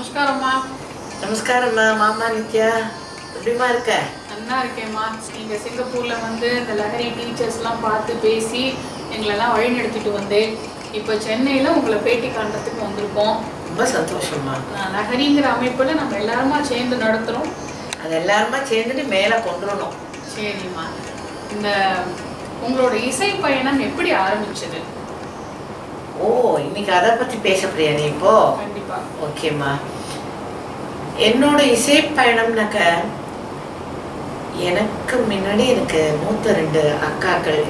நமஸ்காரம்மா. நமஸ்காரம்மா. மாமா நித்யா எப்படிமா இருக்க? நல்லா இருக்கேம்மா. நீங்கள் சிங்கப்பூரில் வந்து இந்த லஹரி டீச்சர்ஸ்லாம் பார்த்து பேசி எங்களெல்லாம் வழிநடத்திட்டு வந்தேன். இப்போ சென்னையில் உங்களை பேட்டி காண்றதுக்கு வந்திருக்கோம். ரொம்ப சந்தோஷமா. லஹரிங்கிற அமைப்பில் நம்ம எல்லாருமா சேர்ந்து நடத்துகிறோம். அது எல்லாருமா சேர்ந்துட்டு மேலே கொண்டுடணும். சரிம்மா. இந்த உங்களோட இசை பயணம் எப்படி ஆரம்பிச்சது? ஓ, இன்னைக்கு அதை பற்றி பேச போறியா நீ இப்போ? கண்டிப்பா. ஓகேம்மா. என்னோட இசை பயணம்னாக்க எனக்கு முன்னாடி எனக்கு மூத்த 2 அக்காக்கள்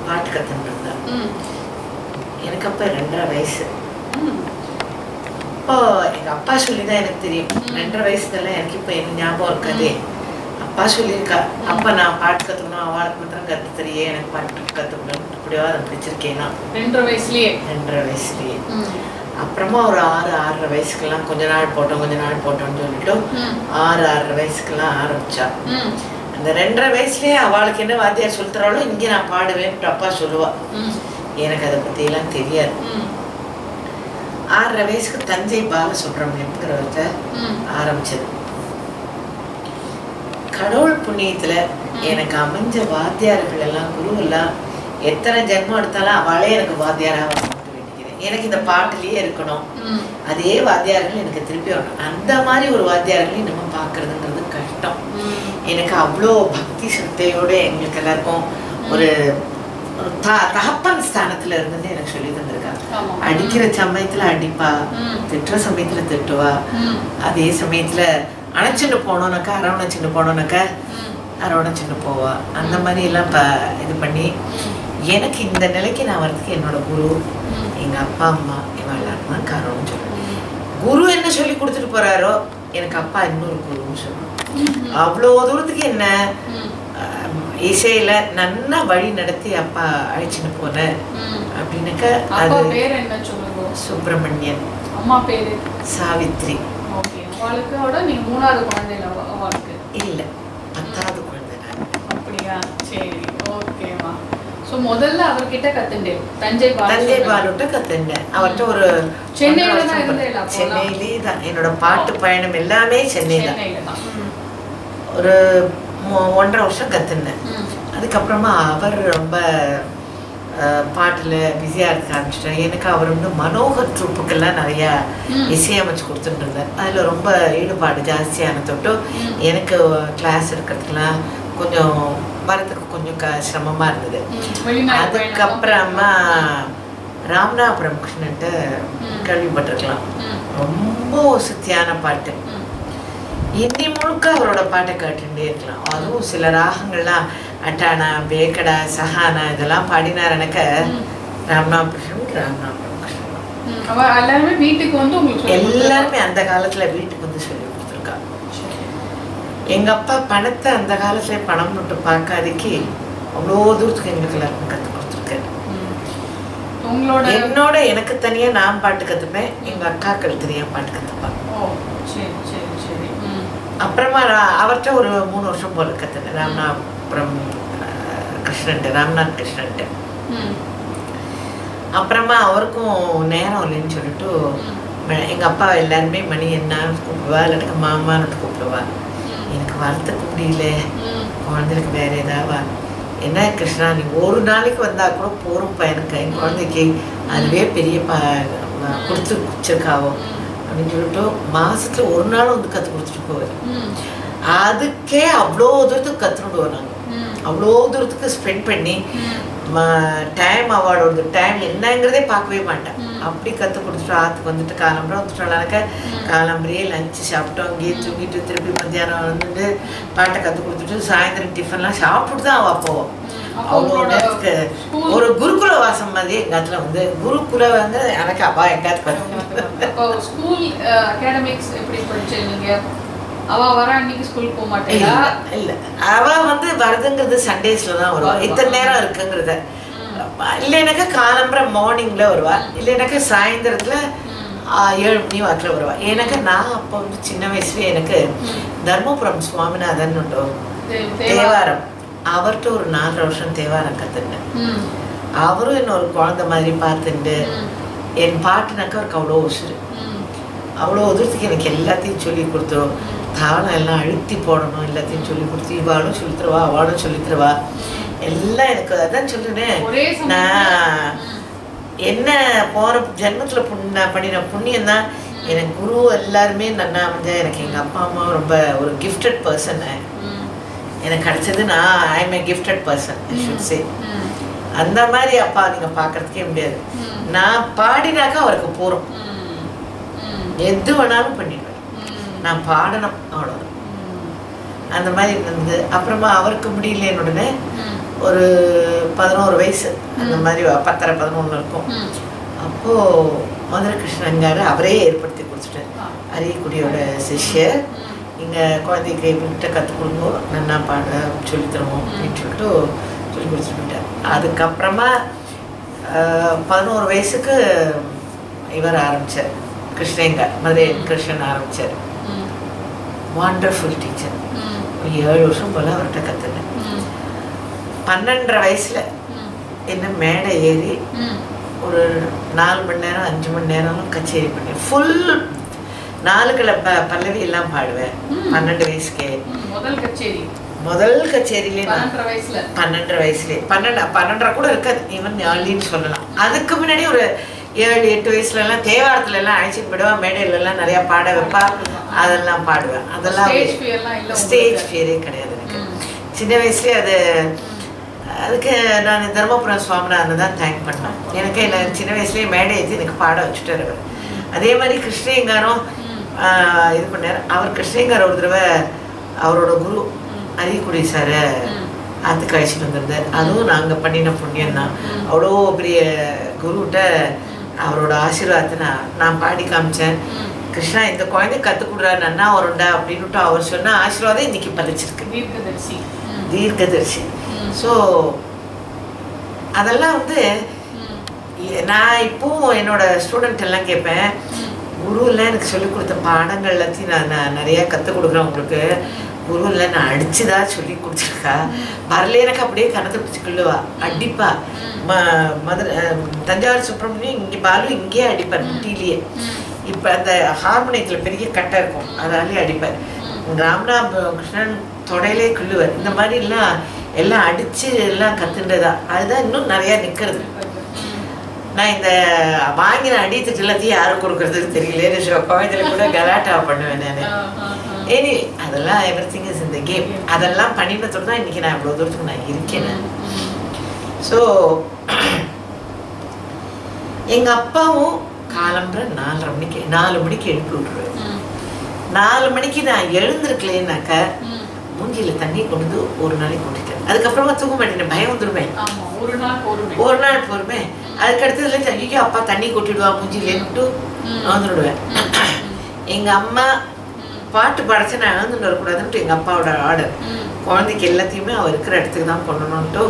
பாட்டு கற்றுருந்தா. எனக்கு அப்போ 2.5 வயசு. அப்போ எங்கள் அப்பா சொல்லி தான் எனக்கு தெரியும். 2.5 வயசுல எனக்கு இப்போ எனக்கு ஞாபகம் இருக்காதே. அப்பா சொல்லியிருக்கா, அப்போ நான் பாட்டு கற்றுக்கணும், அவளுக்கு மாத்திரம் கற்று தெரியே, எனக்கு பாட்டு கற்றுக்கணும், இப்படியோ அதை பிடிச்சிருக்கேன்னா 2.5 வயசுலேயே. 2.5 வயசுலேயே. அப்புறமா ஒரு 6 வயசுக்கெல்லாம் கொஞ்ச நாள் போட்டோம்னு சொல்லிட்டு 6 வயசுக்கெல்லாம் ஆரம்பிச்சா. அந்த 2.5 வயசுலயே அவளுக்கு என்ன வாத்தியார் சொல்லித்தராளோ இங்கே நான் பாடுவேன் அப்பா சொல்லுவா. எனக்கு அதை பற்றியெல்லாம் தெரியாது. 6 வயசுக்கு தஞ்சை பாலசுப்ரமணியம்ங்கிறத ஆரம்பிச்சது. கடவுள் புண்ணியத்துல எனக்கு அமைஞ்ச வாத்தியார்கள் எல்லாம் குருவெல்லாம் எத்தனை ஜென்மம் எடுத்தாலும் அவளே எனக்கு வாத்தியாராக வேண்டிக்கிறேன். எனக்கு இந்த பாட்டிலேயே இருக்கணும், அதே வாத்தியார்கள் எனக்கு திருப்பி வரணும். அந்த மாதிரி ஒரு வாத்தியார்களையும் நம்ம பார்க்கறதுங்கிறது கஷ்டம். எனக்கு அவ்வளோ பக்தி சக்தியோடு எங்களுக்கு எல்லாருக்கும் ஒரு தகப்பன் ஸ்தானத்துல இருந்து எனக்கு சொல்லி தந்திருக்காங்க. அடிக்கிற சமயத்துல அடிப்பா, திட்டுற சமயத்துல திட்டுவா, அதே சமயத்துல அணைச்சிட்டு போனோம்னாக்கா அரவணைச்சிட்டு போவா. அந்த மாதிரி எல்லாம் இது பண்ணி எனக்கு இந்த நிலைக்கு நான் வரதுக்கு என்னோட குரு, எங்க அப்பா அம்மா, இவன் எல்லாரும் தான் காரணம்னு சொல்லுவேன். குரு என்ன சொல்லி கொடுத்துட்டு போறாரோ எனக்கு அப்பா இன்னொரு குருன்னு சொல்லுவேன். அவ்வளோ தூரத்துக்கு என்ன இசையில நல்லா வழி நடத்தி அப்பா அழைச்சிட்டு போன அப்படின்னாக்க அது சுப்பிரமணியன். அம்மா பேரு சாவித்ரி. நீங்க 3வது குழந்தை இல்ல, 10வது குழந்தை. அப்படியா? சரி, ஓகேவா. சோ முதல்ல அவர்கிட்ட கத்துண்டேன், தஞ்சை பாலுட்ட கத்துண்டேன். அவர்கிட்ட ஒரு சென்னையில தான் இருந்தேன். சென்னையிலே தான் என்னோட பாட்டு பயணம் எல்லாமே சென்னையில தான். ஒரு 1.5 வருஷம் கத்துனேன். அதுக்கப்புறமா அவர் ரொம்ப பாட்டில் பிஸியாக இருக்க ஆரம்பிச்சிட்டேன். எனக்கு அவர் வந்து மனோகர் ட்ரூப்புக்கெல்லாம் நிறையா இசையமைச்சு கொடுத்துட்டு இருந்தார். அதில் ரொம்ப ஈடுபாடு ஜாஸ்தியான தொட்டு எனக்கு கிளாஸ் எடுக்கிறதுக்கெலாம் கொஞ்சம் வரத்துக்கு கொஞ்சம் சிரமமாக இருந்தது. அதுக்கப்புறமா ராமநாதபுரம் கிருஷ்ணன்ட்டு கேள்விப்பட்டிருக்கலாம். ரொம்ப வசதியான பாட்டு. இன்னி முழுக்க அவரோட பாட்டை கேட்டுட்டே இருக்கலாம். அதுவும் சில ராகங்கள்லாம் அட்டானா, பேக்கடா, சஹானா இதெல்லாம் பாடினார். எனக்கு ராமநாதபுரம் எல்லாருமே அந்த காலத்துல வீட்டுக்கு வந்து சொல்லி கொடுத்துருக்கா. எங்க அப்பா பணத்தை அந்த காலத்துல பணம் விட்டு பார்க்காதக்கு அவ்வளோ தூரத்துக்கு எங்களுக்கு எல்லாருக்கும் கற்றுக் கொடுத்துருக்காரு. என்னோட எனக்கு தனியா நான் பாட்டு கற்றுப்பேன், எங்க அக்காக்கள் தனியா பாட்டு கற்றுப்பாங்க. அப்புறமா அவர்கிட்ட ஒரு 3 வருஷம் போல கற்றுனேன். ராமநாதபுரம் ராம்நாத் கிருஷ்ணன்ட்டு. அப்புறமா அவருக்கும் நேரம் இல்லைன்னு சொல்லிட்டு எங்கள் அப்பா எல்லாருமே மணி என்ன கூப்பிடுவா, இல்லாட்டுக்கு மாமான்னு கூப்பிடுவா. எனக்கு வரத்துக்கு முடியல, குழந்தைக்கு வேற ஏதாவா என்ன கிருஷ்ணா, நீ ஒரு நாளைக்கு வந்தா கூட போகிறோம் பையனுக்கு, என் குழந்தைக்கு அதுவே பெரிய கொடுத்து வச்சிருக்காவோ அப்படின்னு சொல்லிட்டு மாசத்துல ஒரு நாள் வந்து கற்றுக் கொடுத்துட்டு போவார். அதுக்கே அவ்வளோ தூரத்துக்கு கற்றுடுவோம். நாங்கள் அவ்வளோ தூரத்துக்கு ஸ்பெண்ட் பண்ணி டைம் அவளோட டைம் என்னங்கிறதே பார்க்கவே மாட்டேன். அப்படி கற்றுக் கொடுத்துட்டு ஆற்றுக்கு வந்துட்டு காலம்பரம் வந்துட்டோம்னாக்க காலம்பரையே லஞ்சு சாப்பிட்டோம், அங்கேயே தூங்கிட்டு திருப்பி மத்தியானம் வந்துட்டு பாட்டை கற்றுக் கொடுத்துட்டு சாயந்தரம் டிஃபன்லாம் சாப்பிட்டு தான் அவள் போவோம். அவ்வளோ நேரத்துக்கு ஒரு குருகுல வாசம் மாதிரி எங்கள் இடத்துல வந்து குருகுல வந்து எனக்கு அப்பா எங்காவது ஸ்கூல் அகாடமிக்ஸ் எப்படி படிச்சீங்க? அவ வர அன்னைக்கு ஸ்கூல் போக மாட்டேங்களா? இல்ல, அவ வந்து வரதுங்கிறது சண்டேஸ்ல தான் வருவா. இத்தனை நேரம் இருக்குங்கிறத இல்லைனாக்கா காலம்பரம் மார்னிங்ல வருவா, இல்லைனாக்கா சாயந்தரத்துல 7 மணி வாக்கில் வருவா. எனக்கு நான் அப்போ வந்து சின்ன வயசுல எனக்கு தர்மபுரம் சுவாமிநாதன் தேவாரம், அவர்கிட்ட ஒரு 4 வருஷம் தேவாரம் கத்துட்டேன். அவரும் என்ன ஒரு குழந்தை மாதிரி பார்த்துட்டு என் பாட்டுனாக்கா அவருக்கு அவ்வளோ உசுறு. அவ்வளோ தூரத்துக்கு எனக்கு எல்லாத்தையும் சொல்லி கொடுத்தோம். தாளம் எல்லாம் அழுத்தி போடணும் எல்லாத்தையும் சொல்லி கொடுத்து, இவாளும் சொல்லித்தருவா அவளும் சொல்லித்தருவா எல்லாம். எனக்கு அதான் சொல்லுனேன், நான் என்ன போன ஜென்மத்தில் பண்ணின புண்ணியம் தான். எனக்கு குரு எல்லாருமே நன்னா அமைஞ்சா. எனக்கு எங்கள் அப்பா அம்மா ரொம்ப ஒரு கிஃப்டட் பர்சன் எனக்கு கிடைச்சது. நான் I M A gifted person I should say. அந்த மாதிரி அப்பா நீங்கள் பார்க்கறதுக்கே முடியாது. நான் பாடினாக்கா அவருக்கு போகிறோம், எது வேணாலும் பண்ணிடுவேன். நான் பாடணும் அவ்வளோதான். அந்த மாதிரி இருந்தது. அப்புறமா அவருக்கு முடியலன்னு உடனே ஒரு 11 வயசு அந்த மாதிரி 10, 11 இருக்கும். அப்போது மதுரை கிருஷ்ணங்காரு அவரே ஏற்படுத்தி கொடுத்துட்டார். அரியக்குடியோட சிஷ்யர், இங்கே குழந்தைக்கு விட்ட கற்றுக் கொடுங்க, நல்லா பாட சொல்லித்தருவோம் அப்படின்னு சொல்லிட்டு சொல்லி கொடுத்துட்டு போயிட்டார். அதுக்கப்புறமா 11 வயசுக்கு இவர் ஆரம்பித்தார், கிருஷ்ணங்கார், மதுரை கிருஷ்ணன் ஆரம்பித்தார். Wonderful teacher. ஒரு 7 வருஷம் போல் அவர்கிட்ட கற்றுனேன். 12 வயசில் என்ன மேடை ஏறி ஒரு 4 மணி நேரம் 5 மணி நேரம் கச்சேரி பண்ணேன். ஃபுல் 4 பல்லவி எல்லாம் பாடுவேன். 12 வயசுக்கே முதல் கச்சேரியிலே 12 வயசுலேயே 12 கூட இருக்காது, ஈவன் ஏர்லின்னு சொல்லலாம். அதுக்கு முன்னாடி ஒரு 7, 8 வயசுலலாம் தேவாரத்துல எல்லாம் அழைச்சிட்டு போயிடுவேன். மேடையிலலாம் நிறையா பாட வைப்பா, அதெல்லாம் பாடுவேன். அதெல்லாம் ஸ்டேஜ் ஃபியரே கிடையாது எனக்கு. சின்ன வயசுலேயே அதுக்கு நான் தர்மபுரம் சுவாமிநாதனை தான் தேங்க் பண்ணேன். எனக்கு சின்ன வயசுலேயே மேடை ஏற்றி எனக்கு பாட வச்சுட்டார் அவர். அதே மாதிரி கிருஷ்ணங்காரும் இது பண்ணார். அவர் கிருஷ்ணங்கார் ஒரு தடவை அவரோட குரு அரியக்குடி சார் அதுக்கு அழைச்சிட்டு வந்திருந்தார். அதுவும் நாங்கள் பண்ணின புண்ணியம் தான். அவ்வளோ பெரிய குருகிட்ட அவரோட ஆசீர்வாதத்தை நான் பாடி காமிச்சேன். கிருஷ்ணா இந்த குழந்தை கற்றுக் கொடுறா நன்னா வருண்டா அப்படின்னுட்டு அவர் சொன்ன ஆசீர்வாதம் இன்னைக்கு பலிச்சிருக்கு. தீர்க்கதரிசி. ஸோ அதெல்லாம் நான் இப்போவும் என்னோட ஸ்டூடெண்ட் எல்லாம் கேட்பேன், குருவில் எனக்கு சொல்லிக் கொடுத்த பாடங்கள் எல்லாத்தையும் நான் நிறையா கற்றுக் கொடுக்குறேன் உங்களுக்கு. குருவில் நான் அடிச்சுதான் சொல்லி கொடுத்துருக்கா, வரல எனக்கு அப்படியே கணத்தை பிடிச்சி கொள்ளுவா, அடிப்பா. மதுரை தஞ்சாவூர் சுப்பிரமணியம் இங்கே பாலு இங்கேயே அடிப்பார் முட்டிலேயே. இப்போ அந்த ஹார்மோனியத்தில் பெரிய கட்டை இருக்கும், அதாலே அடிப்பார். ராம்நாத் கிருஷ்ணன் தொடையிலே கிள்ளுவார். இந்த மாதிரிலாம் எல்லாம் அடித்து எல்லாம் கற்றுன்றதா, அதுதான் இன்னும் நிறையா நிற்கிறது. நான் இந்த வாங்கின அடித்துட்டு எல்லாத்தையும் யாரும் கொடுக்குறதுக்கு தெரியல. குழந்தையில கூட கலாட்டா பண்ணுவேன் நான். ஏனி அதெல்லாம் எவ்ரி திங் இஸ் இந்த கேம். அதெல்லாம் பண்ணினதோடு தான் இன்றைக்கி நான் இவ்வளோ தூரத்துக்கு நான் இருக்கேன். ஸோ எங்கள் அப்பாவும் காலம்புற 4 மணிக்கு எழுப்பி விட்ருவேன். 4 மணிக்கு நான் எழுந்திருக்கலேன்னாக்கா மூஞ்சியில் தண்ணி கொண்டு ஒரு நாளைக்கு கொண்டுட்டேன். அதுக்கப்புறமா தூக்க மாட்டேன், பயம் வந்துடுவேன். ஒரு நாள் போருமே. அதுக்கடுத்ததுல ஐயோ அப்பா தண்ணி கொட்டிடுவா மூஞ்சிலேன்னுட்டு வந்துடுவேன். எங்கள் அம்மா பாட்டு பாடச்சு நான் எழுந்துட்டு வரக்கூடாதுன்ட்டு எங்கள் அப்பாவோட ஆர்டர். குழந்தைக்கு எல்லாத்தையுமே அவள் இருக்கிற இடத்துக்கு தான் கொண்டணுன்ட்டு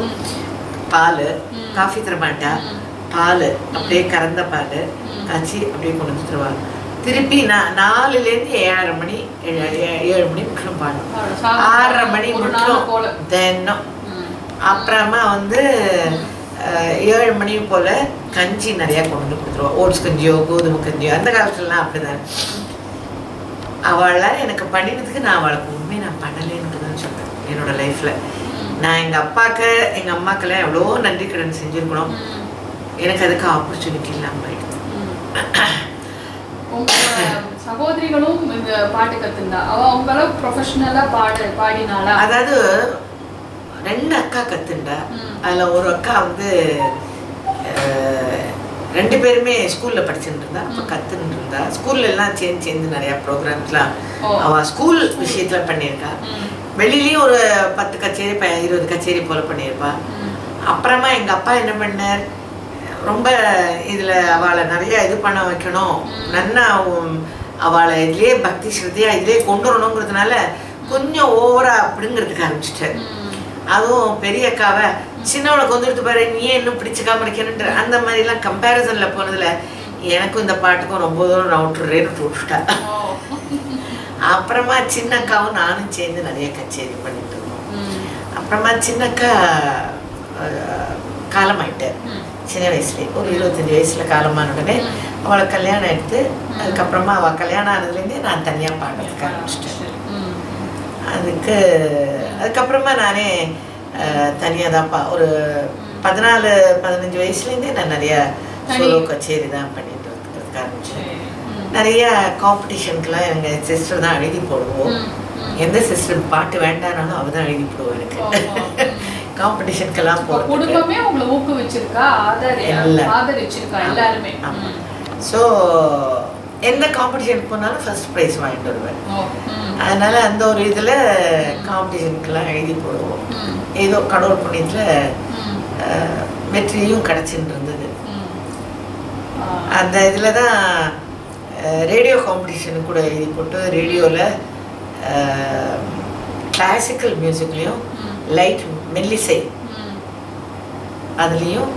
பால், காஃபி தரமாட்டா, பால் அப்படியே கறந்த பால் காய்ச்சி அப்படியே கொண்டு வந்துடுவாங்க. திருப்பி நான் 4லேருந்து 7:30 மணி 7 மணி முட்டும் பாடும், 6:30 மணி முட்டும் தினம். அப்புறமா 7 மணி போல் கஞ்சி நிறையா கொண்டு வந்து கொடுத்துருவாள். ஓட்ஸ் கஞ்சியோ கோதுமை கஞ்சியோ, அந்த காலத்துலலாம் அப்படிதான். அவளால் எனக்கு பண்ணினதுக்கு நான் அவளுக்கு உண்மையை நான் பண்ணலேன்னு தான் சொல்கிறேன் என்னோடய லைஃப்பில். நான் எங்கள் அப்பாவுக்கு எங்கள் அம்மாக்கெல்லாம் எவ்வளோ நன்றி கடன் செஞ்சுருக்கணும். எனக்கு அதுக்கு ஆப்பர்ச்சுனிட்டி இல்லாமல் போயிடுது. சகோதரிகளும் இந்த பாட்டு கற்றுந்தா அவங்க அளவுக்கு ப்ரொஃபஷனலாக பாடினாளா? அதாவது 2 அக்கா கற்றுண்டா. அதில் ஒரு அக்கா 2 பேருமே ஸ்கூலில் படிச்சுட்டு இருந்தா. அப்போ கற்றுன்னு இருந்தா. ஸ்கூல்ல எல்லாம் சேர்ந்து நிறையா ப்ரோக்ராம்ஸ்லாம் அவள் ஸ்கூல் விஷயத்தில் பண்ணியிருக்கா. வெளியிலையும் ஒரு 10 கச்சேரி 20 கச்சேரி போல் பண்ணியிருப்பா. அப்புறமா எங்கள் அப்பா என்ன பண்ணார், ரொம்ப இதில் அவளை நிறையா இது பண்ண வைக்கணும், நல்லா அவளை இதுலேயே பக்தி ஸ்ரத்தையாக இதிலே கொண்டு வரணுங்கிறதுனால கொஞ்சம் ஓவராக அப்படிங்கிறதுக்கு ஆரம்பிச்சிட்டார். அதுவும் பெரிய அக்காவை சின்னவளை கொண்டுட்டு பாரு, நீ இன்னும் பிடிச்சிக்காம இருக்கணுன்ற அந்த மாதிரிலாம் கம்பேரிசனில் போனதில் எனக்கும் இந்த பாட்டுக்கும் ரொம்ப தூரம் நான் விட்டுட்டா. அப்புறமா சின்ன அக்காவும் நானும் சேர்ந்து நிறைய கச்சேரி பண்ணிட்டு இருக்கோம். அப்புறமா சின்ன அக்கா காலமாயிட்டார் சின்ன வயசுலேயே. ஒரு 25 வயசில் காலமான உடனே அவளை கல்யாணம் எடுத்து அதுக்கப்புறமா அவள் கல்யாணம் ஆனதுலேருந்தே நான் தனியாக பாடுறதுக்கு ஆரம்பிச்சிட்டேன். அதுக்கப்புறமா நானே தனியாக தான்ப்பா ஒரு 14-15 வயசுலேருந்தே நான் நிறையா சோலோ கச்சேரி தான் பண்ணிட்டு இருக்கிறதுக்கு ஆரம்பித்தேன். நிறைய காம்படிஷனுக்குலாம் எங்கள் சிஸ்டர் தான் எழுதி போடுவோம். எந்த சிஸ்டர் பாட்டு வேண்டானாலும் அவள் தான் எழுதி போடுவோம் எனக்கு. காம்படிஷனுக்கெல்லாம் போடுவோம். குடும்பமே உங்களை ஊக்குவிச்சிருக்கா, ஆதரிச்சிருக்கா எல்லாருமே. ஸோ எந்த காம்படிஷனுக்கு போனாலும் ஃபர்ஸ்ட் ப்ரைஸ் வாங்கிட்டு வருவேன். அதனால அந்த ஒரு இதில் காம்படிஷனுக்கெல்லாம் எழுதி போடுவோம். ஏதோ கடவுள் புண்ணியத்தில் வெற்றியும் கிடச்சின்னு இருந்தது. அந்த இதில் தான் ரேடியோ காம்படிஷனுக்கு கூட எழுதி போட்டு ரேடியோவில் கிளாசிக்கல் மியூசிக்லேயும் லைட் மெல்லிசை அதுலேயும்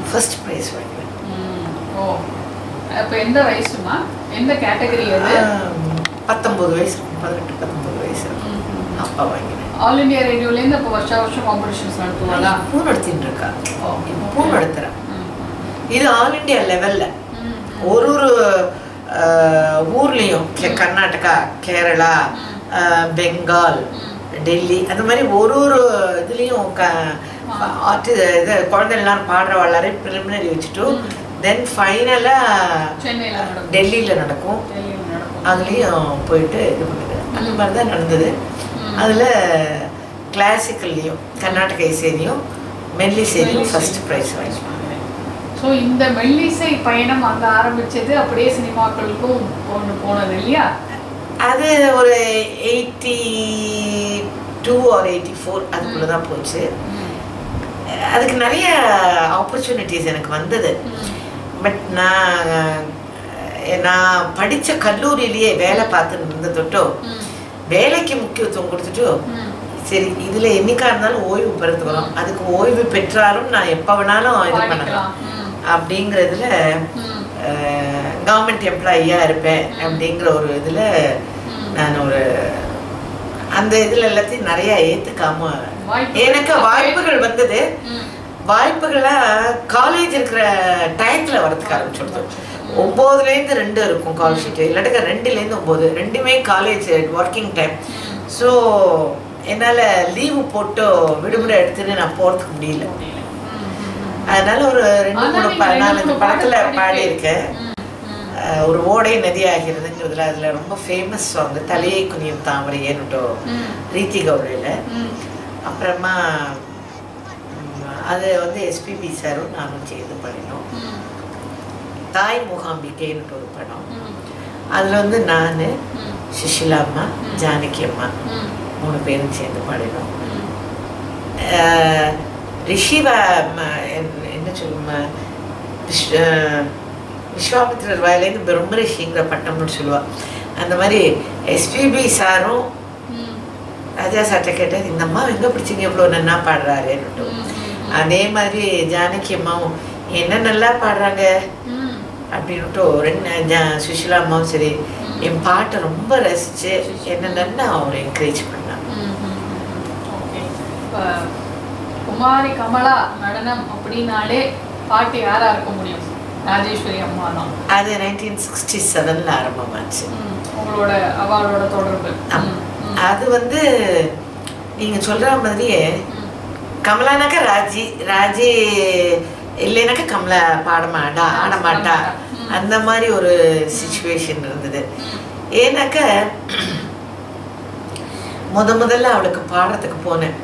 ஃபர்ஸ்ட் ப்ரைஸ் வாங்குவேன். அப்போ எந்த வயசுமா, எந்த கேட்டகரி அது? 19 வயசு, 18-19 வயசு அப்பா வாங்கினேன். ஆல் இண்டியா ரேடியோலேருந்து அப்போ வருஷம் காம்படிஷன்ஸ் நடத்துவாங்களா? இப்போ நடத்தின்னு இருக்கா, இப்போ நடத்துகிறேன். இது ஆல் இண்டியா லெவலில் ஒரு ஊர்லேயும் கர்நாடகா, கேரளா, பெங்கால், டெல்லி அந்த மாதிரி ஒரு இதுலேயும் இது குழந்தை எல்லாரும் பாடுற எல்லாரையும் ப்ரிலிமினரி வச்சுட்டு தென் ஃபைனலாக டெல்லியில் நடக்கும். அதுலேயும் போயிட்டு இது பண்ணுது. அந்த மாதிரி தான் நடந்தது. அதில் கிளாசிக்கல்லையும் கர்நாடக இசையிலையும் மெல்லிசையிலையும் ஃபர்ஸ்ட் ப்ரைஸ் வாங்கிப்பாங்க. ஸோ இந்த மெல்லிசை பயணம் அங்கே ஆரம்பித்தது அப்படியே சினிமாக்களுக்கும் ஒன்று போனது இல்லையா? அது ஒரு 82 or 84 அதுக்குள்ளே தான் போச்சு. அதுக்கு நிறைய ஆப்பர்ச்சுனிட்டிஸ் எனக்கு வந்தது. பட் நான் படித்த கல்லூரியிலேயே வேலை பார்த்துட்டு இருந்த தொட்டோ வேலைக்கு முக்கியத்துவம் கொடுத்துட்டு சரி இதில் என்னைக்கா இருந்தாலும் ஓய்வு பெறுத்துக்கிறோம், அதுக்கு ஓய்வு பெற்றாலும் நான் எப்போ வேணாலும் இது பண்ணலாம் அப்படிங்கிறதுல கவர்மெண்ட் எம்ப்ளாயியாக இருப்பேன் அப்படிங்கிற ஒரு இதில் நான் ஒரு அந்த இதில் எல்லாத்தையும் நிறையா ஏற்றுக்காம எனக்கு வாய்ப்புகள் வந்தது. வாய்ப்புகளாக காலேஜ் இருக்கிற டயத்தில் வரதுக்கு ஆரம்பிச்சுடுது. 9லேருந்து 2 இருக்கும் கால் ஷீட்டு, இல்லாட்டா 2லேருந்து 9 ரெண்டுமே காலேஜ் ஒர்க்கிங் டைம். ஸோ என்னால் லீவு போட்டு விடுமுறை எடுத்துன்னு நான் போகிறதுக்கு முடியல. அதனால ஒரு 2-4 படத்தில் பாடியிருக்கேன். ஒரு ஓடை நதி ஆகிறதுங்கிறதுல அதில் ரொம்ப ஃபேமஸ் சாங் தலையை குனியும் தாமரை ஏன்னுட்டோ ரீத்தி கௌரியில். அப்புறமா அது எஸ்பிபி சாரும் நானும் சேர்ந்து பண்ணினோம். தாய் மூகாம்பிக்கைன்னுட்டு ஒரு படம். அதில் நான் சுஷிலா அம்மா, ஜானகி அம்மா 3 பேரும் சேர்ந்து பாடினோம். ரிஷிவா என்ன சொல்லுமா விஸ்வாமித்திரர் வாயிலேருந்து பிரம்மரிஷிங்கிற பட்டம்னு சொல்லுவாள். அந்த மாதிரி எஸ்பிபி சாரும் ராஜா சார்ட்ட கேட்டார், இந்த அம்மா எங்கே பிடிச்சிங்க எவ்வளோ நல்லா பாடுறாருன்னுட்டு. அதே மாதிரி ஜானகி அம்மாவும் என்ன நல்லா பாடுறாங்க அப்படின்னுட்டு சுஷிலா அம்மாவும் சரி என் பாட்டை ரொம்ப ரசித்து என்னென்னா அவர் என்கரேஜ் பண்ணாங்க. குமாரி கமலா நடனம் அப்படின்னாலே பாட்டு யாராக இருக்க முடியும்? ராஜேஸ்வரி அம்மா தான். அது 1967 ஆரம்பமாச்சு. உங்களோட அவளோட தொடர்பு அது நீங்கள் சொல்கிற மாதிரியே கமலானாக்கா ராஜி இல்லைனாக்கா கமலா ஆட மாட்டா அந்த மாதிரி ஒரு சிச்சுவேஷன் இருந்தது. ஏன்னாக்கா முதல்ல அவளுக்கு பாடுறதுக்கு போனேன்.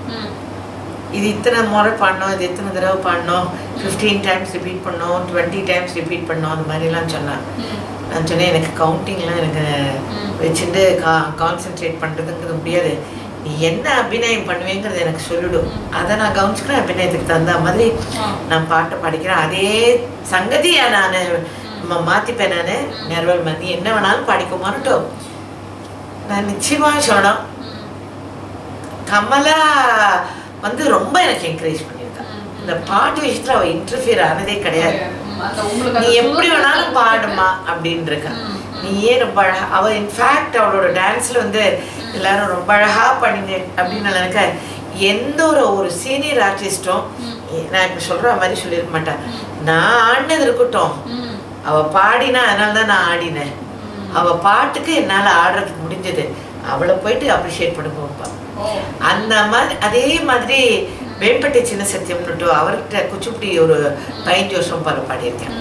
இது இத்தனை முறை பாடணும், இது இத்தனை தடவை பாடணும், 15 டைம்ஸ் ரிப்பீட் பண்ணோம், 20 டைம்ஸ் ரிப்பீட் பண்ணோம், அந்த மாதிரிலாம் சொன்னான். நான் சொன்னேன் எனக்கு கவுண்டிங்லாம் எனக்கு வச்சுட்டு கான்சென்ட்ரேட் பண்ணுறதுங்கிறது முடியாது, நீ என்ன அபிநயம் பண்ணுவேங்கிறது எனக்கு சொல்லிவிடும், அதை நான் கவனிச்சுக்கிறேன், அபிநயத்துக்கு தகுந்த மாதிரி நான் பாட்டை படிக்கிறேன், அதே சங்கதியை நான் மாற்றிப்பேன், நான் நெர்வல் மாதிரி என்ன வேணாலும் பாடிக்குமான்ட்டோம். நான் நிச்சயமாக சொன்னோம். கமலா ரொம்ப எனக்கு என்கரேஜ் பண்ணியிருக்கான். இந்த பாட்டு விஷயத்தில் அவள் இன்டர்ஃபியர் ஆனதே கிடையாது. நீ எப்படி வேணாலும் பாடுமா அப்படின்னு இருக்கான். நீ ஏன் ரொம்ப அழகா அவள் இன்ஃபேக்ட் அவளோட டான்ஸில் எல்லாரும் ரொம்ப அழகாக பண்ணிங்க அப்படின்னு நினைக்க எந்த ஒரு சீனியர் ஆர்டிஸ்ட்டும் நான் இப்போ சொல்கிற மாதிரி சொல்லியிருக்க மாட்டேன். நான் ஆடினது இருக்கட்டும், அவள் பாடினா, அதனால தான் நான் ஆடினேன். அவள் பாட்டுக்கு என்னால் ஆடுறதுக்கு முடிஞ்சது. அவளை போயிட்டு அப்ரிஷியேட் பண்ண வைப்பான். அந்த மாதிரி அதே மாதிரி வேம்பட்டி சின்ன சத்தியம்னுட்டு அவர்கிட்ட குச்சிப்புடி ஒரு 15 வருஷம் பாடியிருக்கேன்.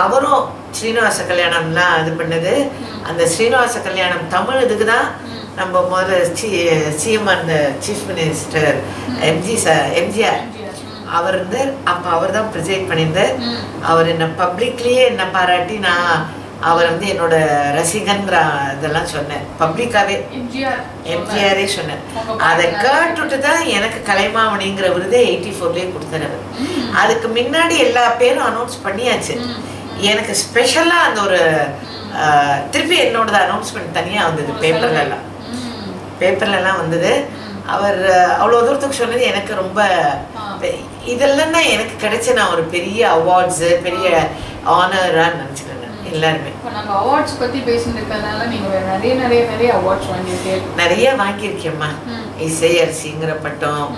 அவரும் ஸ்ரீனிவாச கல்யாணம்லாம் இது பண்ணது. அந்த ஸ்ரீனிவாச கல்யாணம் தமிழ் இதுக்கு தான் நம்ம முதல்ல சிஎம் அந்த சீஃப் மினிஸ்டர் எம்ஜிஆர் அவர் வந்து அப்போ அவர் தான் ப்ரெசைட் பண்ணியிருந்தார். அவர் என்னை பப்ளிக்லேயே என்னை பாராட்டி, நான் அவர் வந்து என்னோட ரசிகன்ற இதெல்லாம் சொன்னேன் பப்ளிக்காகவே. எம்ஜிஆரே சொன்னேன். அதை கேட்டுட்டு தான் எனக்கு கலைமாமணிங்கிற விருதை 84லேயே கொடுத்தாரு. அதுக்கு முன்னாடி எல்லா பேரும் அனௌன்ஸ் பண்ணியாச்சு. எனக்கு ஸ்பெஷலாக அந்த ஒரு திருப்பி என்னோடது அனௌன்ஸ்மெண்ட் தனியாக வந்தது பேப்பர்லலாம் வந்தது. அவர் அவ்வளோ தூரத்துக்கு சொன்னது எனக்கு ரொம்ப இதெல்லாம் தான் எனக்கு கிடைச்ச நான் ஒரு பெரிய அவார்ட்ஸு பெரிய ஆனராக நினச்சிக்கிறேன். எல்லாருமே நாங்கள் அவார்ட்ஸ் பற்றி பேசியிருக்கிறதுனால நீங்கள் நிறைய அவார்ட்ஸ் வாங்கியிருக்கேன். நிறைய வாங்கியிருக்கேம்மா. இசை அரசிங்கிற பட்டம்,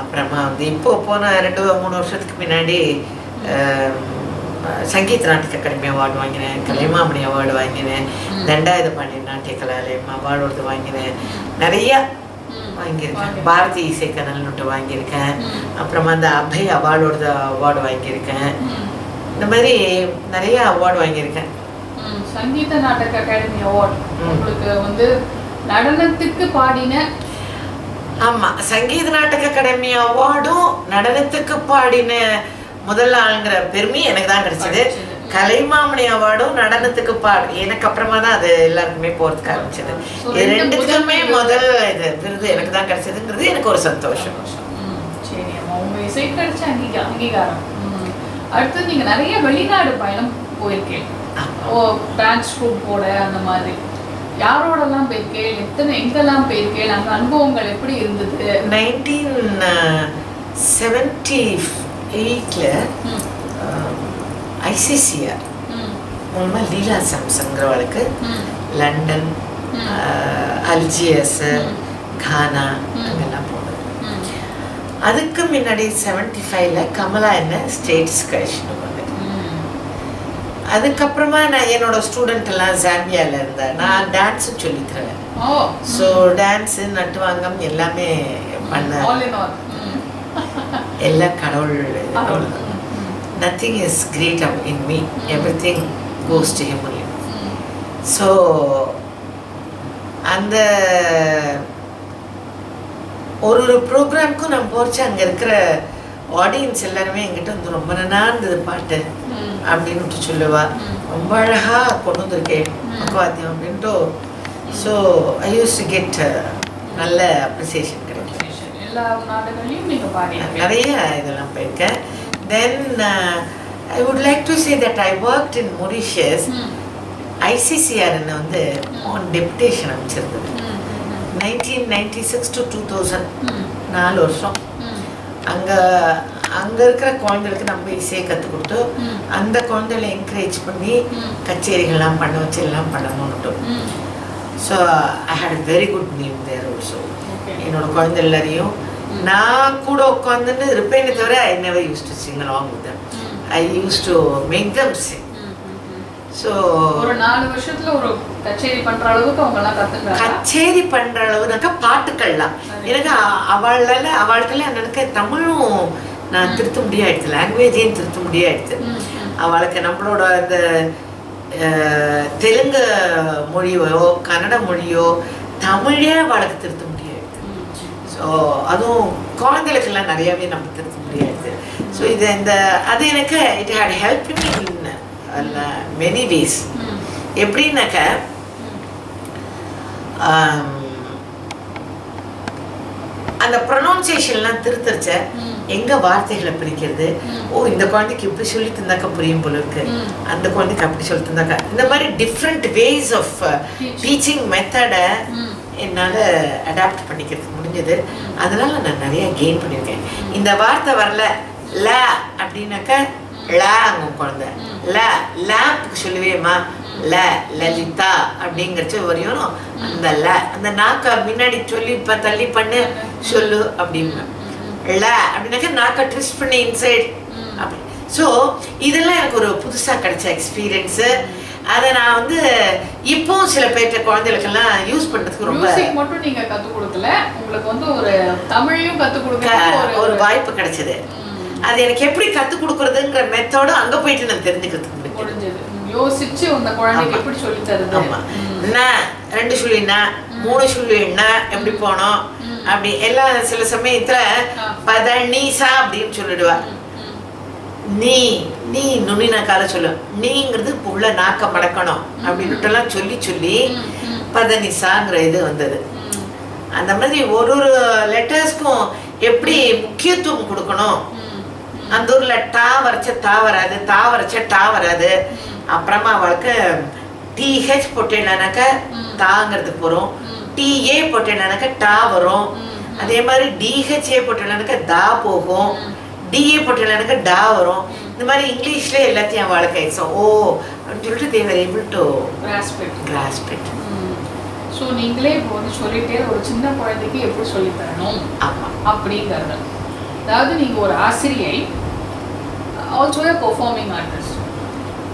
அப்புறமா வந்து இப்போ போன 2-3 வருஷத்துக்கு முன்னாடி சங்கீத நாடக அகாடமி அவார்டு வாங்கினேன், கலைமாமணி அவார்டு வாங்கினேன், தண்டாயுதபாணி நாட்டிய கலாலயம் அவார்டு வாங்கினேன், நிறையா வாங்கியிருக்கேன். பாரதி இசைக்கனல்னுட்டு வாங்கியிருக்கேன். அப்புறமா அந்த அபய் அவார்டு வாங்கியிருக்கேன். இந்த மாதிரி நிறைய அவார்டு வாங்கியிருக்கேன். சங்கீத நாடக அகாடமி அவார்டு உங்களுக்கு வந்து நடனத்துக்கு பாடின. ஆமாம், சங்கீத நாடக அகாடமி அவார்டும் நடனத்துக்கு பாடின முதல் ஆளுங்கிற பெருமை எனக்கு தான் கிடைச்சது. கலைமாமணி அவார்டும் நடனத்துக்கு எனக்கு அப்புறமா தான் அது எல்லாருக்குமே போறதுக்கு ஆரம்பிச்சது. இது ரெண்டுத்துக்குமே முதல் இது விருது எனக்கு தான் கிடைச்சதுங்கிறது எனக்கு ஒரு சந்தோஷம். சரி அம்மா, உங்க இசை கிடைச்ச அங்கீகாரம். அடுத்து நீங்க நிறைய வெளிநாடு பயணம் போயிருக்கேன். டான்ஸ் ட்ரூப் போட அந்த மாதிரி யாரோடலாம் போயிருக்கேன், எங்கெல்லாம் போயிருக்கேன், அந்த அனுபவங்கள் எப்படி இருந்தது? 1978ல ஐசிசிஆர் மூலமாக லீலா சாம்சங்கிறவளுக்கு லண்டன், அல்ஜியர்ஸ், கானா அங்கெல்லாம் போனது. அதுக்கு முன்னாடி 75ல கமலா என்ன ஸ்டேட்ஸ் கலெக்ஷன் வந்தது. அதுக்கப்புறமா நான் என்னோட ஸ்டூடெண்ட் எல்லாம் ஜாம்பியாவில் இருந்தேன். நான் டான்ஸு சொல்லித்தரேன். ஸோ டான்ஸு நட்டுவாங்கம் எல்லாமே பண்ண எல்லாம் கடவுள். Nothing is great in me. Everything goes to him only. So அந்த ஒரு ப்ரோக்ராமுக்கும் நான் போச்சு. அங்கே இருக்கிற ஆடியன்ஸ் எல்லாருமே என்கிட்ட வந்து ரொம்ப நல்லா இருந்தது பாட்டு அப்படின்னு சொல்லுவா. ரொம்ப அழகாக கொண்டு வந்திருக்கேன் பக்கவாத்தியம் அப்படின்ட்டு. So I use to get நல்ல அப்ரிசியேஷன் கிடைக்கும். எல்லா நாடுகளையும் நீங்கள் பாடி நிறைய இதெல்லாம் போயிருக்கேன். Then I would like to say that I worked in Mauritius. ICCR வந்து on deputation அமைச்சிருந்தது. 1996 to 2000 4 வருஷம். அங்கே இருக்கிற குழந்தைகளுக்கு நம்ம இசையை கற்றுக் கொடுத்து அந்த குழந்தைகளை என்கரேஜ் பண்ணி கச்சேரிகள்லாம் பண்ண வச்சு எல்லாம் பண்ணணும்னுட்டு. So I had a very good name there also. என்னோட குழந்தை எல்லாரையும் நான் கூட உட்காந்துன்னு இருப்பேனே தவிர I never use to sing along with them. I use to make them sing. So ஒரு 4 வருஷத்துல ஒரு கச்சேரி பண்ற அளவுக்கு அவங்கெல்லாம் கற்றுக்கிறாங்க. கச்சேரி பண்ற அளவுனாக்கா பாட்டுக்கள்லாம் எனக்கு அவளுக்கெல்லாம் எனக்கு தமிழும் நான் திருத்த முடியாயிடுது, லாங்குவேஜையும் திருத்த முடியாயிடுது. அவளுக்கு நம்மளோட இந்த தெலுங்கு மொழியோ கன்னட மொழியோ தமிழே அவளுக்கு திருத்த முடியாது. ஸோ அதுவும் குழந்தைகளுக்கெல்லாம் நிறையாவே நம்ம திருத்த முடியாது. ஸோ அது எனக்கு it had helped me in many ways. எப்படின்னாக்கா அந்த ப்ரொனவுன்சியேஷன்லாம் திருத்தரிச்ச எங்க வார்த்தைகளை பிரிக்கிறது. இந்த குழந்தைக்கு இப்படி சொல்லி தந்தாக்கா புரியும் போல இருக்கு, அந்த குழந்தைக்கு அப்படி சொல்லி தந்தாக்கா, இந்த மாதிரி டிஃப்ரெண்ட் வேஸ் ஆஃப் டீச்சிங் மெத்தடை என்னால் அடாப்ட் பண்ணிக்கிறதுக்கு முடிஞ்சது. அதனால நான் நிறைய கெயின் பண்ணியிருக்கேன். இந்த வார்த்தை வரல ல அப்படின்னாக்கா லாங்க குழந்தை லேப்புக்கு சொல்லுவேம்மா ல லலிதா அப்படிங்கிறச்சு வரையும் அந்த அந்த நாக்கை முன்னாடி சொல்லி தள்ளி பண்ணு சொல்லு அப்படின்னு ல அப்படின்னாக்கா நாக்கை ட்விஸ்ட் பண்ணி இன்சைட் அப்படி. ஸோ இதெல்லாம் எனக்கு ஒரு புதுசாக கிடைச்ச எக்ஸ்பீரியன்ஸு. அதை நான் வந்து இப்போவும் சில பேர்ட்ட குழந்தைகளுக்கெல்லாம் யூஸ் பண்ணுறதுக்கு ரொம்ப மட்டும் நீங்கள் கற்றுக் கொடுக்கல, உங்களுக்கு வந்து ஒரு தமிழையும் கற்றுக் கொடுக்க ஒரு வாய்ப்பு கிடைச்சது. அது எனக்கு எப்படி கற்றுக் கொடுக்குறதுங்கிற மெத்தோடு அங்கே போயிட்டு நான் தெரிஞ்சுக்கிறதுக்கு முடிஞ்சது. யோசிச்சு அந்த குழந்தைக்கு எப்படி சொல்லி தருது. ஆமாம், என்ன 2 சொல்லினா 3 சொல்லினா எப்படி போனோம் அப்படி எல்லாம். சில சமயத்தில் பதனிசா அப்படின்னு சொல்லிடுவா. நீ நீ நுனினா கால சொல்லும், நீங்கிறது உள்ள நாக்க மடக்கணும் அப்படின்ட்டுலாம் சொல்லி சொல்லி பதனிசாங்கிற இது வந்தது. அந்த மாதிரி ஒரு லெட்டர்ஸ்க்கும் எப்படி முக்கியத்துவம் கொடுக்கணும். அந்த ஊர்ல டா வரைச்ச தா வராது, தா வரைச்ச டா வராது. அப்புறமா அவளுக்கு டிஹெச் போட்டேனாக்க தாங்கிறது போகிறோம், டிஏ போட்டேனாக்க டா வரும். அதே மாதிரி டிஹெச்ஏ போட்டேனாக்க தா போகும், டிஏ போட்டேனாக்க டா வரும். இந்த மாதிரி இங்கிலீஷ்ல எல்லாத்தையும் அவளுக்கு ஓ அப்படின்னு சொல்லிட்டு they were able to grasp it. So நீங்களே இப்போ வந்து சொல்லிட்டே ஒரு சின்ன குழந்தைக்கு எப்படி சொல்லி தரணும் அப்படிங்கிறது. அதாவது நீங்கள் ஒரு ஆசிரியை, ஆல்சோ பெர்ஃபார்மிங் ஆர்டிஸ்ட்.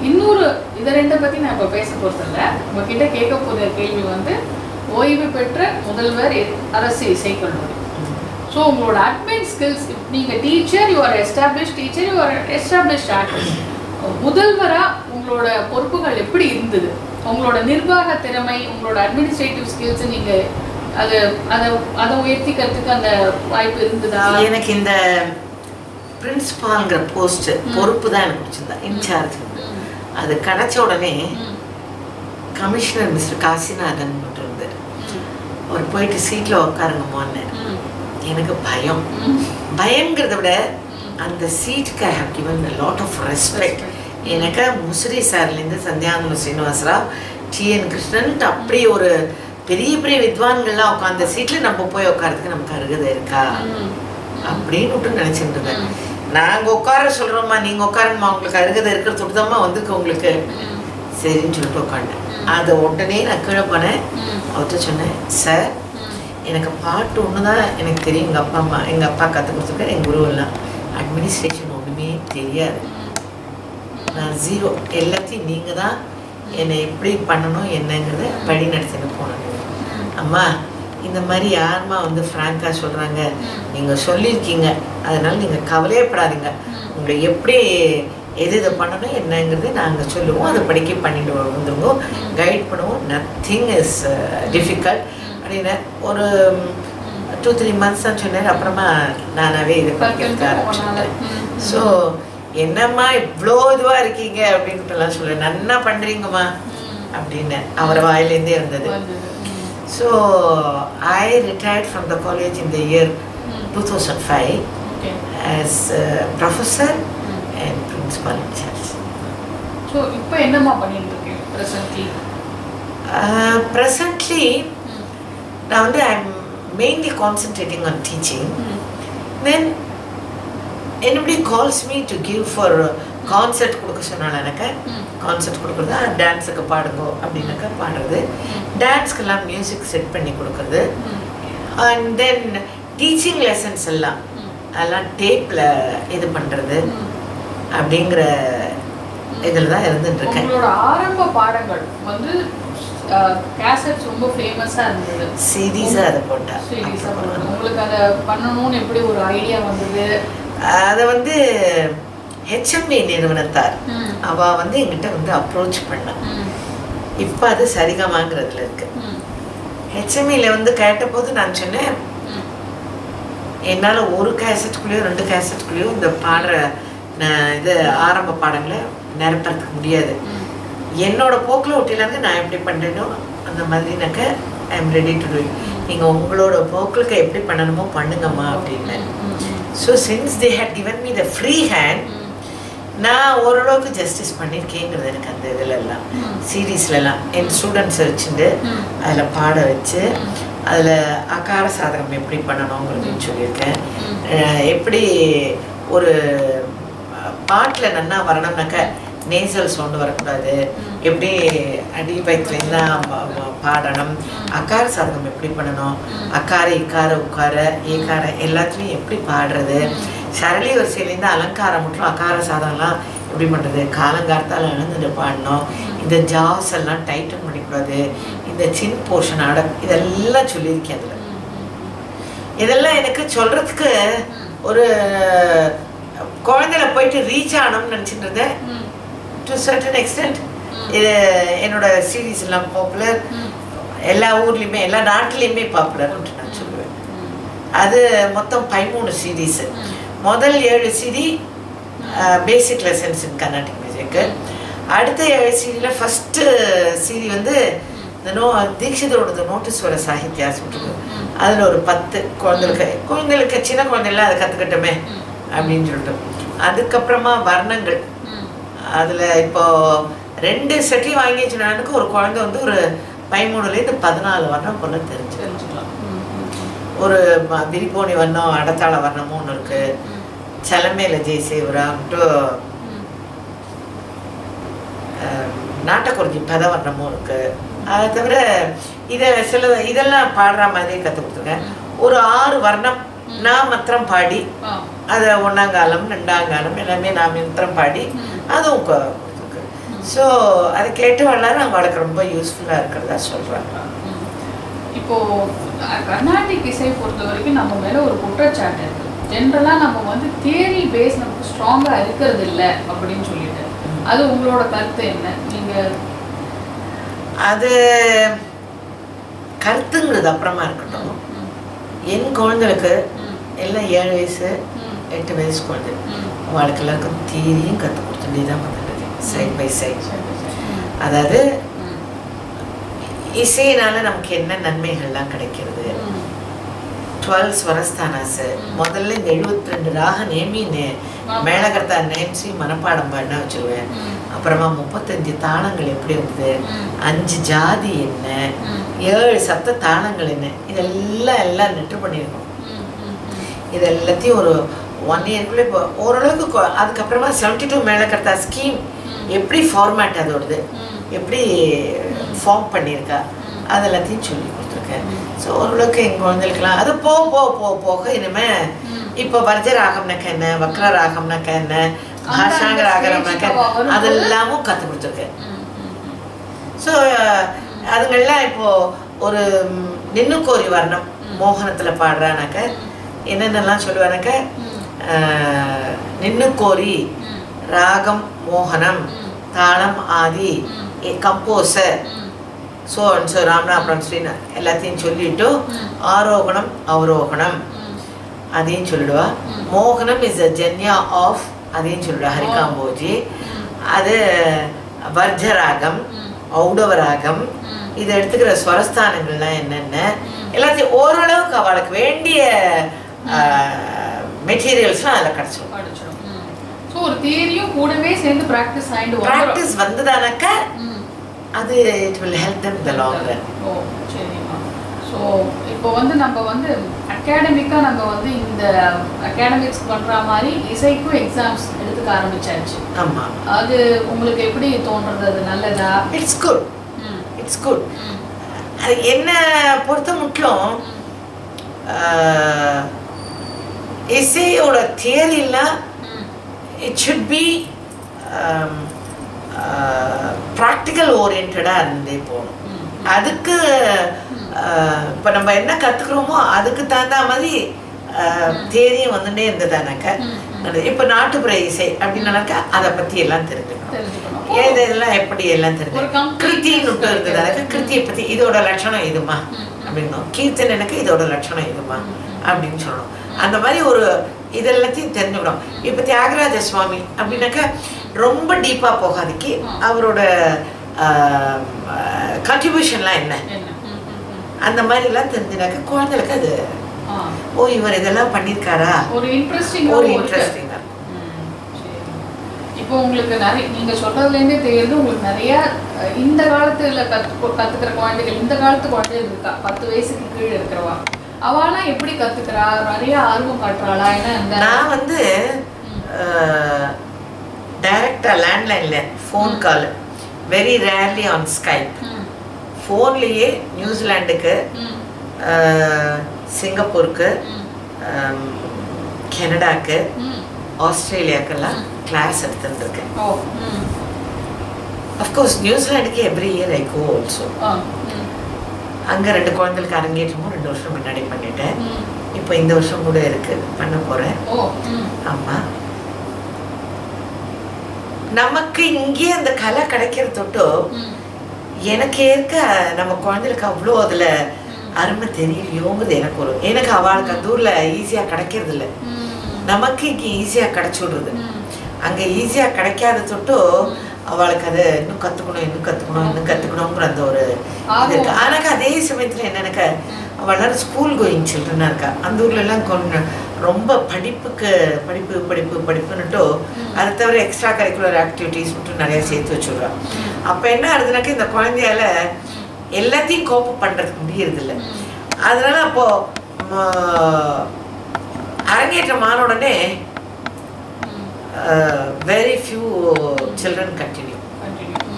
இன்னொரு இதை ரெண்டை பற்றி நான் இப்போ பேச போகிறதில்ல. உங்ககிட்ட கேட்க போகிற கேள்வி வந்து ஓய்வு பெற்ற முதல்வர் அரசு இசைக்கல்லூரி. ஸோ உங்களோட அட்மின் ஸ்கில்ஸ், நீங்கள் teacher, you are established teacher, you are established artist. முதல்வராக உங்களோட பொறுப்புகள் எப்படி இருந்தது? உங்களோட நிர்வாக திறமை, உங்களோட அட்மினிஸ்ட்ரேட்டிவ் ஸ்கில்ஸ், நீங்கள் அதை உயர்த்திக்கிறதுக்கு அந்த வாய்ப்பு இருந்ததா? எனக்கு இந்த பிரின்சிபால்ங்கிற போஸ்ட் பொறுப்பு தான் எனக்கு பிடிச்சிருந்தா, இன்சார்ஜ். அது கிடைச்ச உடனே கமிஷனர் மிஸ்டர் காசிநாதன் இருந்து அவர் போயிட்டு சீட்டில் உட்காருங்கம்மான்னு. எனக்கு பயங்கிறத விட அந்த சீட்டுக்கு I have given a lot of respect. எனக்கு முசிறி சார்லேருந்து சந்தியானந்த ஸ்ரீனிவாசராவ், டிஎன் கிருஷ்ணன் அப்படி ஒரு பெரிய பெரிய வித்வான்கள்லாம் உட்காந்த சீட்டில் நம்ம போய் உட்காரதுக்கு நமக்கு அருகதை இருக்கா அப்படின்னு விட்டு நினச்சிட்டு இருந்தேன். நாங்கள் உட்கார சொல்கிறோம்மா, நீங்கள் உட்காரணுமா, உங்களுக்கு அருகதை இருக்கிற தொட்டுதாம்மா வந்திருக்கு உங்களுக்கு, சரின்னு சொல்லிட்டு உட்காண்டேன். அதை உடனே நான் கீழே போனேன். அவர்கிட்ட சொன்னேன், சார் எனக்கு பாட்டு ஒன்று தான் எனக்கு தெரியும், எங்கள் அப்பா கற்றுக் கொடுத்துருக்காரு, எங்கள் குருவெல்லாம். அட்மினிஸ்ட்ரேஷன் ஒன்றுமே தெரியாது, நான் ஜீரோ. எல்லாத்தையும் நீங்கள் தான் என்னை எப்படி பண்ணணும் என்னங்கிறத வழி நடத்திட்டு போனேன். அம்மா இந்த மாதிரி யாருமா வந்து ஃப்ராங்காக சொல்கிறாங்க, நீங்கள் சொல்லியிருக்கீங்க, அதனால் நீங்கள் கவலையப்படாதீங்க, உங்களை எப்படி எது இதை பண்ணணும் என்னங்கிறது நாங்கள் சொல்லுவோம், அதை படிக்க பண்ணிட்டு வந்துருவோம், கைட் பண்ணுவோம், நத்திங் இஸ் டிஃபிகல்ட் அப்படின்னு ஒரு 2-3 மந்த்ஸ் தான் சொன்னார். அப்புறமா நானாகவே இது படிக்க ஆரம்பிச்சிட்டேன். ஸோ என்னம்மா இவ்வளோ இதுவாக இருக்கீங்க அப்படின்ட்டுலாம் சொல்ல, நன்னா பண்ணுறீங்கம்மா அப்படின்னு அவர் வாயிலேருந்தே இருந்தது. So I retired from the college in the year 2005 as professor and principal in charge. So இப்போ என்னம்மா பண்ணிட்டு இருக்கேன் ப்ரெசன்ட்லி? ப்ரெசன்ட்லி நான் வந்து I am mainly concentrating on teaching. Then anybody calls me to give for concert கொடுக்க சொன்னாலனாக்கா concert கொடுக்குறது, டான்ஸுக்கு பாடுங்கோ அப்படின்னாக்கா பாடுறது, டான்ஸ்க்கெல்லாம் மியூசிக் செட் பண்ணி கொடுக்குறது. அண்ட் தென் டீச்சிங் லெசன்ஸ் எல்லாம் அதெல்லாம் டேப்பில் இது பண்ணுறது அப்படிங்கிற இதில் தான் இருந்துட்டுருக்கேன். உங்களோட ஆரம்ப பாடங்கள் வந்து கேசட்ஸ் ரொம்ப ஃபேமஸாக இருந்தது, சீரீஸாக அதை போட்டா. உங்களுக்கு அதை பண்ணணும்னு எப்படி ஒரு ஐடியா வந்தது? அதை வந்து ஹெச்எம்வி நிறுவனத்தார் அவள் வந்து எங்கிட்ட வந்து அப்ரோச் பண்ணான். இப்போ அது சரிகமாங்கிறதுல இருக்கு. ஹெச்எம்வியில் வந்து கேட்டபோது நான் சொன்னேன், என்னால் ஒரு கேசட்டுக்குள்ளேயோ 2 கேசட்டுக்குள்ளேயோ இந்த பாடுற இது ஆரம்ப பாடங்களை நிரப்புறதுக்கு முடியாது. என்னோட போக்கில் ஒட்டிலாங்க நான் எப்படி பண்ணுறேனோ அந்த மாதிரினாக்க I am ready to do it. நீங்கள் உங்களோட போக்கிலுக்கு எப்படி பண்ணணுமோ பண்ணுங்கம்மா அப்படின்னு. So since they had given me the free hand, நான் ஓரளவுக்கு ஜஸ்டிஸ் பண்ணியிருக்கேங்கிறது எனக்கு அந்த இதிலெல்லாம் சீரீஸ்லலாம் என் ஸ்டூடெண்ட்ஸை வச்சுட்டு அதில் பாட வச்சு அதில் அகார சாதகம் எப்படி பண்ணணுங்கிறதையும் சொல்லியிருக்கேன். எப்படி ஒரு பாட்டில் நன்னா வரணும்னாக்க நேசல் சவுண்டு வரக்கூடாது, எப்படி அடி வயிற்றுலேருந்து பாடணும், அக்கார சாதகம் எப்படி பண்ணணும், அக்கார இக்கார உக்கார ஏக்கார எல்லாத்துலேயும் எப்படி பாடுறது, சரளி வரிசையிலேருந்து அலங்காரம் மற்றும் அகார சாதம்லாம் எப்படி பண்ணுறது, காலங்காலத்தால் எழுந்துட்டு பாடணும், இந்த ஜாஸ் எல்லாம் டைட்டன் பண்ணிக்கூடாது, இந்த சின் போர்ஷன் இதெல்லாம் சொல்லியிருக்கேன். அதில் இதெல்லாம் எனக்கு சொல்கிறதுக்கு ஒரு குழந்தையில போயிட்டு ரீச் ஆகணும்னு நினச்சிட்டு இருந்தேன். டு சர்டன் எக்ஸ்டென்ட் இது என்னோட சீரீஸ் எல்லாம் பாப்புலர், எல்லா ஊர்லேயுமே எல்லா நாட்டிலையுமே பாப்புலர்ன்ட்டு நான் சொல்லுவேன். அது மொத்தம் 13 சீரீஸு. முதல் 7 CD basic lessons in Carnatic music. அடுத்த 7 சீடியில் ஃபஸ்ட்டு சீடி வந்து இந்த தீட்சிதரோட நோட்டீஸ்வர சாகித்யா சொல்லிட்டு அதில் ஒரு 10 குழந்தைகளுக்கு சின்ன குழந்தைலாம் அதை கற்றுக்கிட்டோமே அப்படின்னு சொல்லிட்டு. அதுக்கப்புறமா வர்ணங்கள் அதில் இப்போது 2 செட்டையும் வாங்கி வச்சுனானுக்கு ஒரு குழந்தை வந்து ஒரு 13லேருந்து 14 வர்ணம் போல தெரிஞ்சுக்கலாம். ஒரு விரிபோனி வர்ணம் அடத்தாள வர்ணமும் ஒன்று இருக்குது, சலமேல ஜெயசேவரான்ட்டு நாட்டக்குறிஞ்சி பதவர்ணமும் இருக்குது. அதை தவிர இதெல்லாம் பாடுற மாதிரியே கற்றுக் கொடுத்துருக்கேன். ஒரு 6 வர்ணம் நான் மாத்திரம் பாடி அதை 1ஆங்காலம் 2ஆங்காலம் எல்லாமே நான் மாத்திரம் பாடி அதுவும் கொடுத்துருக்கு. ஸோ அதை கேட்டு வளர அவளுக்கு ரொம்ப யூஸ்ஃபுல்லாக இருக்கிறதா சொல்கிறாங்க. இப்போது கர்நாடிக் இசை பொறுத்த வரைக்கும் நம்ம மேலே ஒரு குற்றச்சாட்டு இருக்குது. ஜென்ரலாக நம்ம வந்து தியரி பேஸ் நமக்கு ஸ்ட்ராங்காக இருக்கிறது இல்லை அப்படின்னு சொல்லிட்டு, அது உங்களோட கருத்து என்ன? நீங்கள் அது கருத்துங்கிறது அப்புறமா இருக்கட்டும். என் குழந்தைகளுக்கு எல்லாம் 7 வயசு 8 வயசு குழந்தை, அவளுக்கு எல்லாருக்கும் தியரியும் கற்றுக் கொடுத்துட்டே தான் வந்துடுது சைட் பை சைட். அதாவது இசையினால நமக்கு என்ன நன்மைகள்லாம் கிடைக்கிறது. 12 ஸ்வரஸ்தானாஸு முதல்ல இந்த 72 ராக நேமின்னு மேலகர்த்தா நேம்சி மனப்பாடம் பண்ண வச்சுருவேன். அப்புறமா 35 தாளங்கள் எப்படி வந்தது, 5 ஜாதி என்ன, 7 சப்த தாளங்கள் என்ன, இதெல்லாம் நெட்டு பண்ணியிருக்கோம். இது எல்லாத்தையும் ஒரு 1 இயர்க்குள்ளே இப்போ ஓரளவுக்கு. அதுக்கப்புறமா 72 மேலகர்த்தா ஸ்கீம் எப்படி ஃபார்மேட் அதோடது எப்படி ஃபார்ம் பண்ணியிருக்கா அது எல்லாத்தையும் சொல்லி கொடுத்துருக்கேன். ஸோ ஓரளவுக்கு எங்கள் குழந்தைகளுக்கெல்லாம் அது போக இனிமேல் இப்போ வர்ஜ ராகம்னாக்கா என்ன, வக்ர ராகம்னாக்கா என்ன, பாஷாங்க ராகம்னாக்கா அதெல்லாமும் கற்றுக் கொடுத்துருக்கேன். ஸோ அதுங்கெல்லாம் இப்போது ஒரு நின்னுக்கோரி வர்ணம் மோகனத்தில் பாடுறானாக்க என்னென்னலாம் சொல்லுவானாக்க, நின்னுக்கோரி ராகம் மோகனம் தாளம் Adi composer so and so Ramnapuram ஸ்ரீனா எல்லாத்தையும் சொல்லிவிட்டு ஆரோகணம் அவரோகணம் அதையும் சொல்லிடுவா. மோகனம் இஸ் அ ஜன்யா ஆஃப் அதையும் சொல்லிடுவா ஹரிகாம்போஜி. அது வர்ஜராகம் ஔடவராகம் இதை எடுத்துக்கிற ஸ்வரஸ்தானங்கள்லாம் என்னென்ன எல்லாத்தையும் ஓரளவுக்கு அவளுக்கு வேண்டிய மெட்டீரியல்ஸ்லாம் அதில் கிடச்சிடும். ஸோ ஒரு தியரியும் கூடவே சேர்ந்து ப்ராக்டிஸ் வந்ததானாக்கா அது it will help them the long run. ஓ சரிம்மா. ஸோ இப்போ வந்து நம்ம வந்து அகாடமிக்காக நம்ம வந்து இந்த அகாடமிக்ஸ் பண்ணுற மாதிரி இசைக்கும் எக்ஸாம்ஸ் எடுத்துக்க ஆரம்பிச்சாச்சு. ஆமாம். அது உங்களுக்கு எப்படி தோன்றது, அது நல்லதா? It's good. It's good. அது என்ன பொறுத்த மட்டும் இசையோட தியரிலாம் it should be practical oriented இருந்தே போகணும். அதுக்கு இப்போ நம்ம என்ன கற்றுக்குறோமோ அதுக்கு தகுந்த மாதிரி தேரியும் வந்துட்டே இருந்ததானாக்கா. இப்போ நாட்டுப்புற இசை அப்படின்னாக்கா அதை பற்றி எல்லாம் தெரிஞ்சுக்கணும். ஏன் இதெல்லாம் எப்படி எல்லாம் தெரிஞ்சுக்கணும். கிருத்தின்னு விட்டு இருந்ததானாக்கா கிருத்தியை பற்றி இதோட லட்சணம் இதுமா அப்படின்னும், கீர்த்தனைக்கு இதோட லட்சணம் இதுமா அப்படின்னு சொல்லணும். அந்த மாதிரி ஒரு இதெல்லாத்தையும் தெரிஞ்சுக்கணும். இப்போ தியாகராஜ சுவாமி அப்படின்னாக்கா ரொம்ப டீப்பாக போகாதுக்கு அவரோட கான்ட்ரிபியூஷன்லாம் என்ன அந்த மாதிரிலாம் தெரிஞ்சுனாக்கா குழந்தைகளுக்கு அது ஓ இவர் இதெல்லாம் பண்ணியிருக்காரா ஒரு இன்ட்ரெஸ்டிங்காக. இப்போ உங்களுக்கு நிறைய நீங்கள் சொல்கிறதுலேருந்தே தெரியுது உங்களுக்கு நிறைய இந்த காலத்தில் கற்றுக்கிற குழந்தைகள், இந்த காலத்து குழந்தைகள் இருக்கா 10 வயசுக்கு கீழே இருக்கிறவா, அவளா எப்படி கற்றுக்கிறா, நிறைய ஆர்வம் காட்டுறாளா? என்ன நான் வந்து டைரக்டாக லேண்ட்லைனில் phone call, very rarely on Skype, ஃபோன்லேயே நியூசிலாண்டுக்கு, சிங்கப்பூருக்கு, கனடாக்கு ஆஸ்திரேலியாக்கெல்லாம் கிளாஸ் எடுத்துருக்கேன். அஃப்கோர்ஸ் நியூசிலாண்டுக்கு every year I go also. அங்கே 2 குழந்தைகளுக்கு அரங்கேற்றமும் 2 வருஷம் முன்னாடி பண்ணிட்டேன். இப்போ இந்த வருஷம் கூட இருக்கு, பண்ண போறேன். ஆமாம், நமக்கு இங்கே அந்த கலை கிடைக்கிற தொட்டோ எனக்கு ஏற்க நம்ம குழந்தைகளுக்கு அவ்வளோ அதில் அருமை தெரியலையோங்குது எனக்கு அவளுக்கு அந்த ஊரில் ஈஸியாக கிடைக்கிறது இல்லை. நமக்கு இங்கே ஈஸியாக கிடைச்சி விடுறது. அங்கே ஈஸியாக கிடைக்காத தொட்டோ அவளுக்கு அதை இன்னும் கற்றுக்கணுங்கிற அந்த ஒரு இது இருக்கு. ஆனால் அதே சமயத்தில் என்ன, எனக்கு அவள் ஸ்கூல் கோயிங் சில்ட்ரனாக இருக்கா. அந்த ஊர்லெல்லாம் கொஞ்சம் ரொம்ப படிப்புன்னுட்டோ அதை தவிர எக்ஸ்ட்ரா கரிக்குலர் ஆக்டிவிட்டீஸ் மட்டும் நிறையா சேர்த்து வச்சுடுறான். அப்போ என்ன ஆகுதுனாக்கா இந்த குழந்தையால எல்லாத்தையும் கோப்பு பண்ணுறதுக்கு முடியறதில்லை. அதனால அப்போது அரங்கேற்றம் ஆன உடனே வெரி ஃபியூ சில்ட்ரன் கண்டினியூ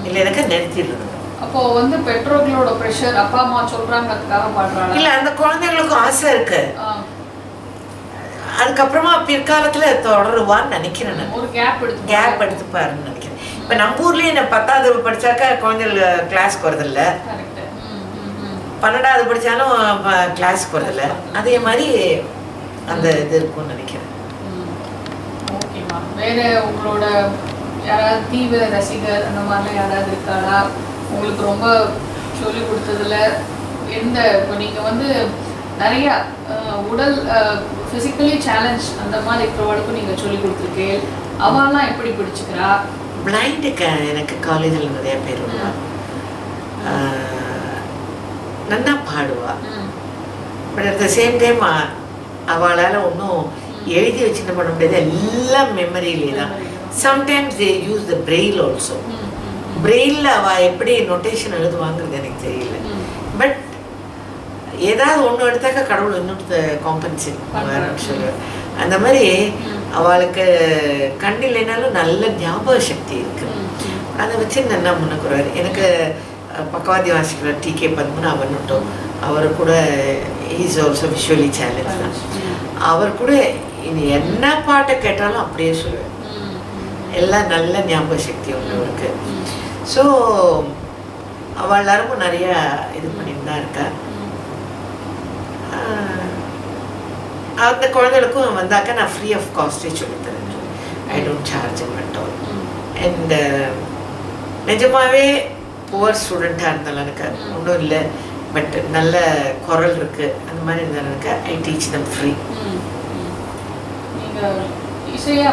இல்லை, எனக்கு நிறுத்திடுறது. அப்போ பெற்றோர்களோட ப்ரெஷர், அப்பா அம்மா சொல்றாங்க அதுக்காக பாடுறாங்க இல்லை, அந்த குழந்தைங்களுக்கும் ஆசை இருக்கு. அதுக்கப்புறமா பிற்காலத்துல தொடருவான்னு நினைக்கிறேன். ஒரு கேப் எடுத்துப்பாருன்னு நினைக்கிறேன். இப்போ நம்ம ஊர்லயே என்ன 10வது படிச்சாக்கா குழந்தைகள் கிளாஸ்க்கு வரதில்ல, 12வது படிச்சாலும் கிளாஸ்க்கு வரதில்ல. அதே மாதிரி அந்த இது இருக்கும்னு நினைக்கிறேன். ஓகேம்மா, வேற உங்களோட யாராவது தீவிர ரசிகர் அந்த மாதிரிலாம் யாராவது இருக்காளா? உங்களுக்கு ரொம்ப சொல்லி கொடுத்ததுல எந்த, இப்போ நீங்கள் நிறையா உடல் ஃபிசிக்கலி சேலஞ்ச் அந்த மாதிரி இருக்கிறவளுக்கும் நீங்கள் சொல்லி கொடுத்துருக்கேன். அவெல்லாம் எப்படி பிடிச்சிக்கிறா? பிளைண்டுக்கு எனக்கு காலேஜில் நிறைய பேர் உண்டா, நல்லா பாடுவா. But at the same time அவளால் ஒன்றும் எழுதி வச்சு என்ன பண்ண முடியாது, எல்லாம் மெமரியிலே தான். Sometimes they use the Braille also. பிரெயிலில் அவள் எப்படி நொட்டேஷன் எழுதுவாங்கிறது எனக்கு தெரியல. பட் ஏதாவது ஒன்று எடுத்தாக்கா கடவுள் இன்னொரு காம்பன்சேட் பண்ணுவாருன்னு சொல்லுவேன். அந்த மாதிரி அவளுக்கு கண் இல்லைனாலும் நல்ல ஞாபக சக்தி இருக்கு. அதை வச்சு நல்லா முன்னுக்குறாரு. எனக்கு பக்கவாதி வாசிக்கிறார் TK பத்மநாபன்னுட்டும், அவர் கூட இஸ் ஆல்சோ விஷுவலி சேலஞ்ச் தான். அவர் கூட இனி என்ன பாட்டை கேட்டாலும் அப்படியே சொல்லுவேன். எல்லாம் நல்ல ஞாபக சக்தி ஒன்று இருக்கு. ஸோ அவள் எல்லாரும் நிறைய இது பண்ணிட்டு தான் இருக்கா. அந்த குழந்தைகளுக்கும் வந்தாக்கா நான் ஃப்ரீ ஆஃப் காஸ்டே சொல்லித்தரேன். I don't charge at all. And நிஜமாகவே புவர் ஸ்டூடெண்ட்டாக இருந்தாலும் எனக்கு ஒன்றும் இல்லை, பட் நல்ல குரல் இருக்குது அந்த மாதிரி இருந்தாலும் எனக்கு ஐ டீச் தம் ஃப்ரீ. நீங்கள் இசையை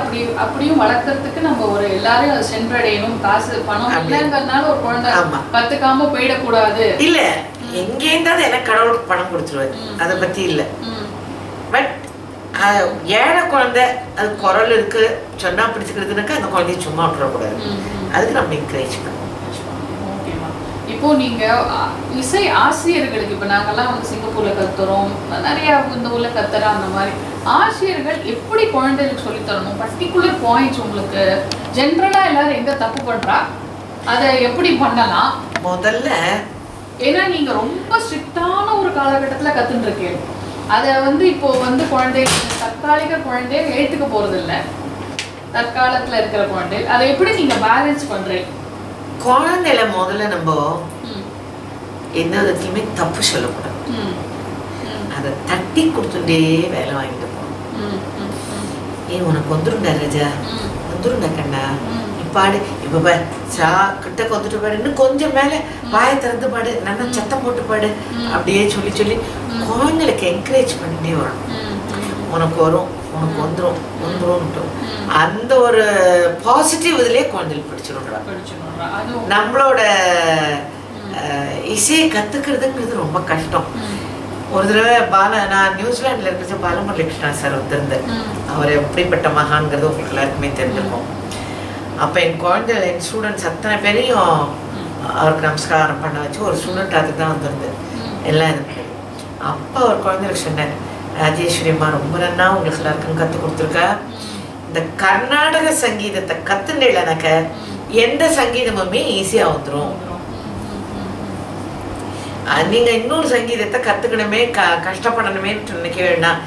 அப்படியும் வளர்க்கறதுக்கு நம்ம ஒரு எல்லாரையும் அதை சென்றடையணும். காசு பணம் இல்லைங்கிறதுனால ஒரு குழந்தை கற்றுக்காம போயிடக்கூடாது. இல்லை, எங்கேருந்தாவது எனக்கு கடவுளுக்கு பணம் கொடுத்துருவாரு, அதை பற்றி இல்லை. பட் ஏழை குழந்தை அது குரல் இருக்கு சொன்னா பிடிச்சிக்கிறதுனாக்கா அந்த குழந்தைய சும்மா விட்டுறக்கூடாது. அதுக்கு நம்ம என்கரேஜ் பண்ணுவோம். இப்போ நீங்க இசை ஆசிரியர்களுக்கு, இப்போ நாங்கெல்லாம் சிங்கப்பூர்ல கத்துறோம், நிறைய இந்த ஊர்ல கத்துறோம், அந்த மாதிரி ஆசிரியர்கள் எப்படி குழந்தைகளுக்கு சொல்லி தரணும்? பர்டிகுலர் பாயிண்ட்ஸ் உங்களுக்கு ஜென்ரலா எல்லாரும் எங்க தப்பு பண்றா, அதை எப்படி பண்ணலாம்? முதல்ல ஏன்னா நீங்க ரொம்ப ஸ்ட்ரிக்டான ஒரு காலகட்டத்துல கத்துட்டு இருக்கீங்க. அதை இப்போ குழந்தை தற்காலிக குழந்தைய ஏற்றுக்க போறது இல்லை, தற்காலத்துல இருக்கிற குழந்தை, அதை எப்படி நீங்க பேலன்ஸ் பண்றீங்க? குழந்தைல முதல்ல நம்ம எந்த விதத்துலையுமே தப்பு சொல்லக்கூடாது. அதை தட்டி கொடுத்துட்டே வேலை வாங்கிட்டு போகணும். ஏன் உனக்கு வந்துருண்டா ராஜா, வந்துருண்டா கண்ணா, பாடு, இப்ப பாரு சா கிட்ட வந்துட்டு பாடு, இன்னும் கொஞ்சம் மேல வாயை திறந்து பாடு, நல்லா சத்தம் போட்டு பாடு, அப்படியே சொல்லி சொல்லி குழந்தைகளுக்கு என்கரேஜ் பண்ணிட்டே வரணும். உனக்கு வரும், உனக்கு வந்துடும் அந்த ஒரு பாசிட்டிவ் இதுலயே குழந்தைகள் படிச்சிடுறா. நம்மளோட இசையை கத்துக்கிறதுங்கிறது ரொம்ப கஷ்டம். ஒரு தடவை நான் நியூசிலாண்டில் இருக்கிற பாலமுரளிகிருஷ்ணா சார் வந்திருந்தார். அவர் எப்படிப்பட்ட மகான்கிறது உங்களுக்கு எல்லாருக்குமே தெரிஞ்சிருக்கும். அப்போ என் குழந்தை, என் ஸ்டூடெண்ட்ஸ் அத்தனை பேரையும் அவருக்கு நமஸ்காரம் பண்ண வச்சு ஒரு ஸ்டூடெண்ட் அதுக்கு தான் வந்திருந்தது எல்லாம் இது. அப்போ அவர் குழந்தைகளுக்கு சொன்னார், ராஜேஸ்வரிம்மா ரொம்ப நன்னா உங்களுக்கு எல்லாருக்கும் கற்றுக் கொடுத்துருக்கா. இந்த கர்நாடக சங்கீதத்தை கற்றுண்டேலனாக்க எந்த சங்கீதமுமே ஈஸியாக வந்துடும். நீங்கள் இன்னொரு சங்கீதத்தை கற்றுக்கணுமே கஷ்டப்படணுமேன்னு நினைக்க வேண்டாம்.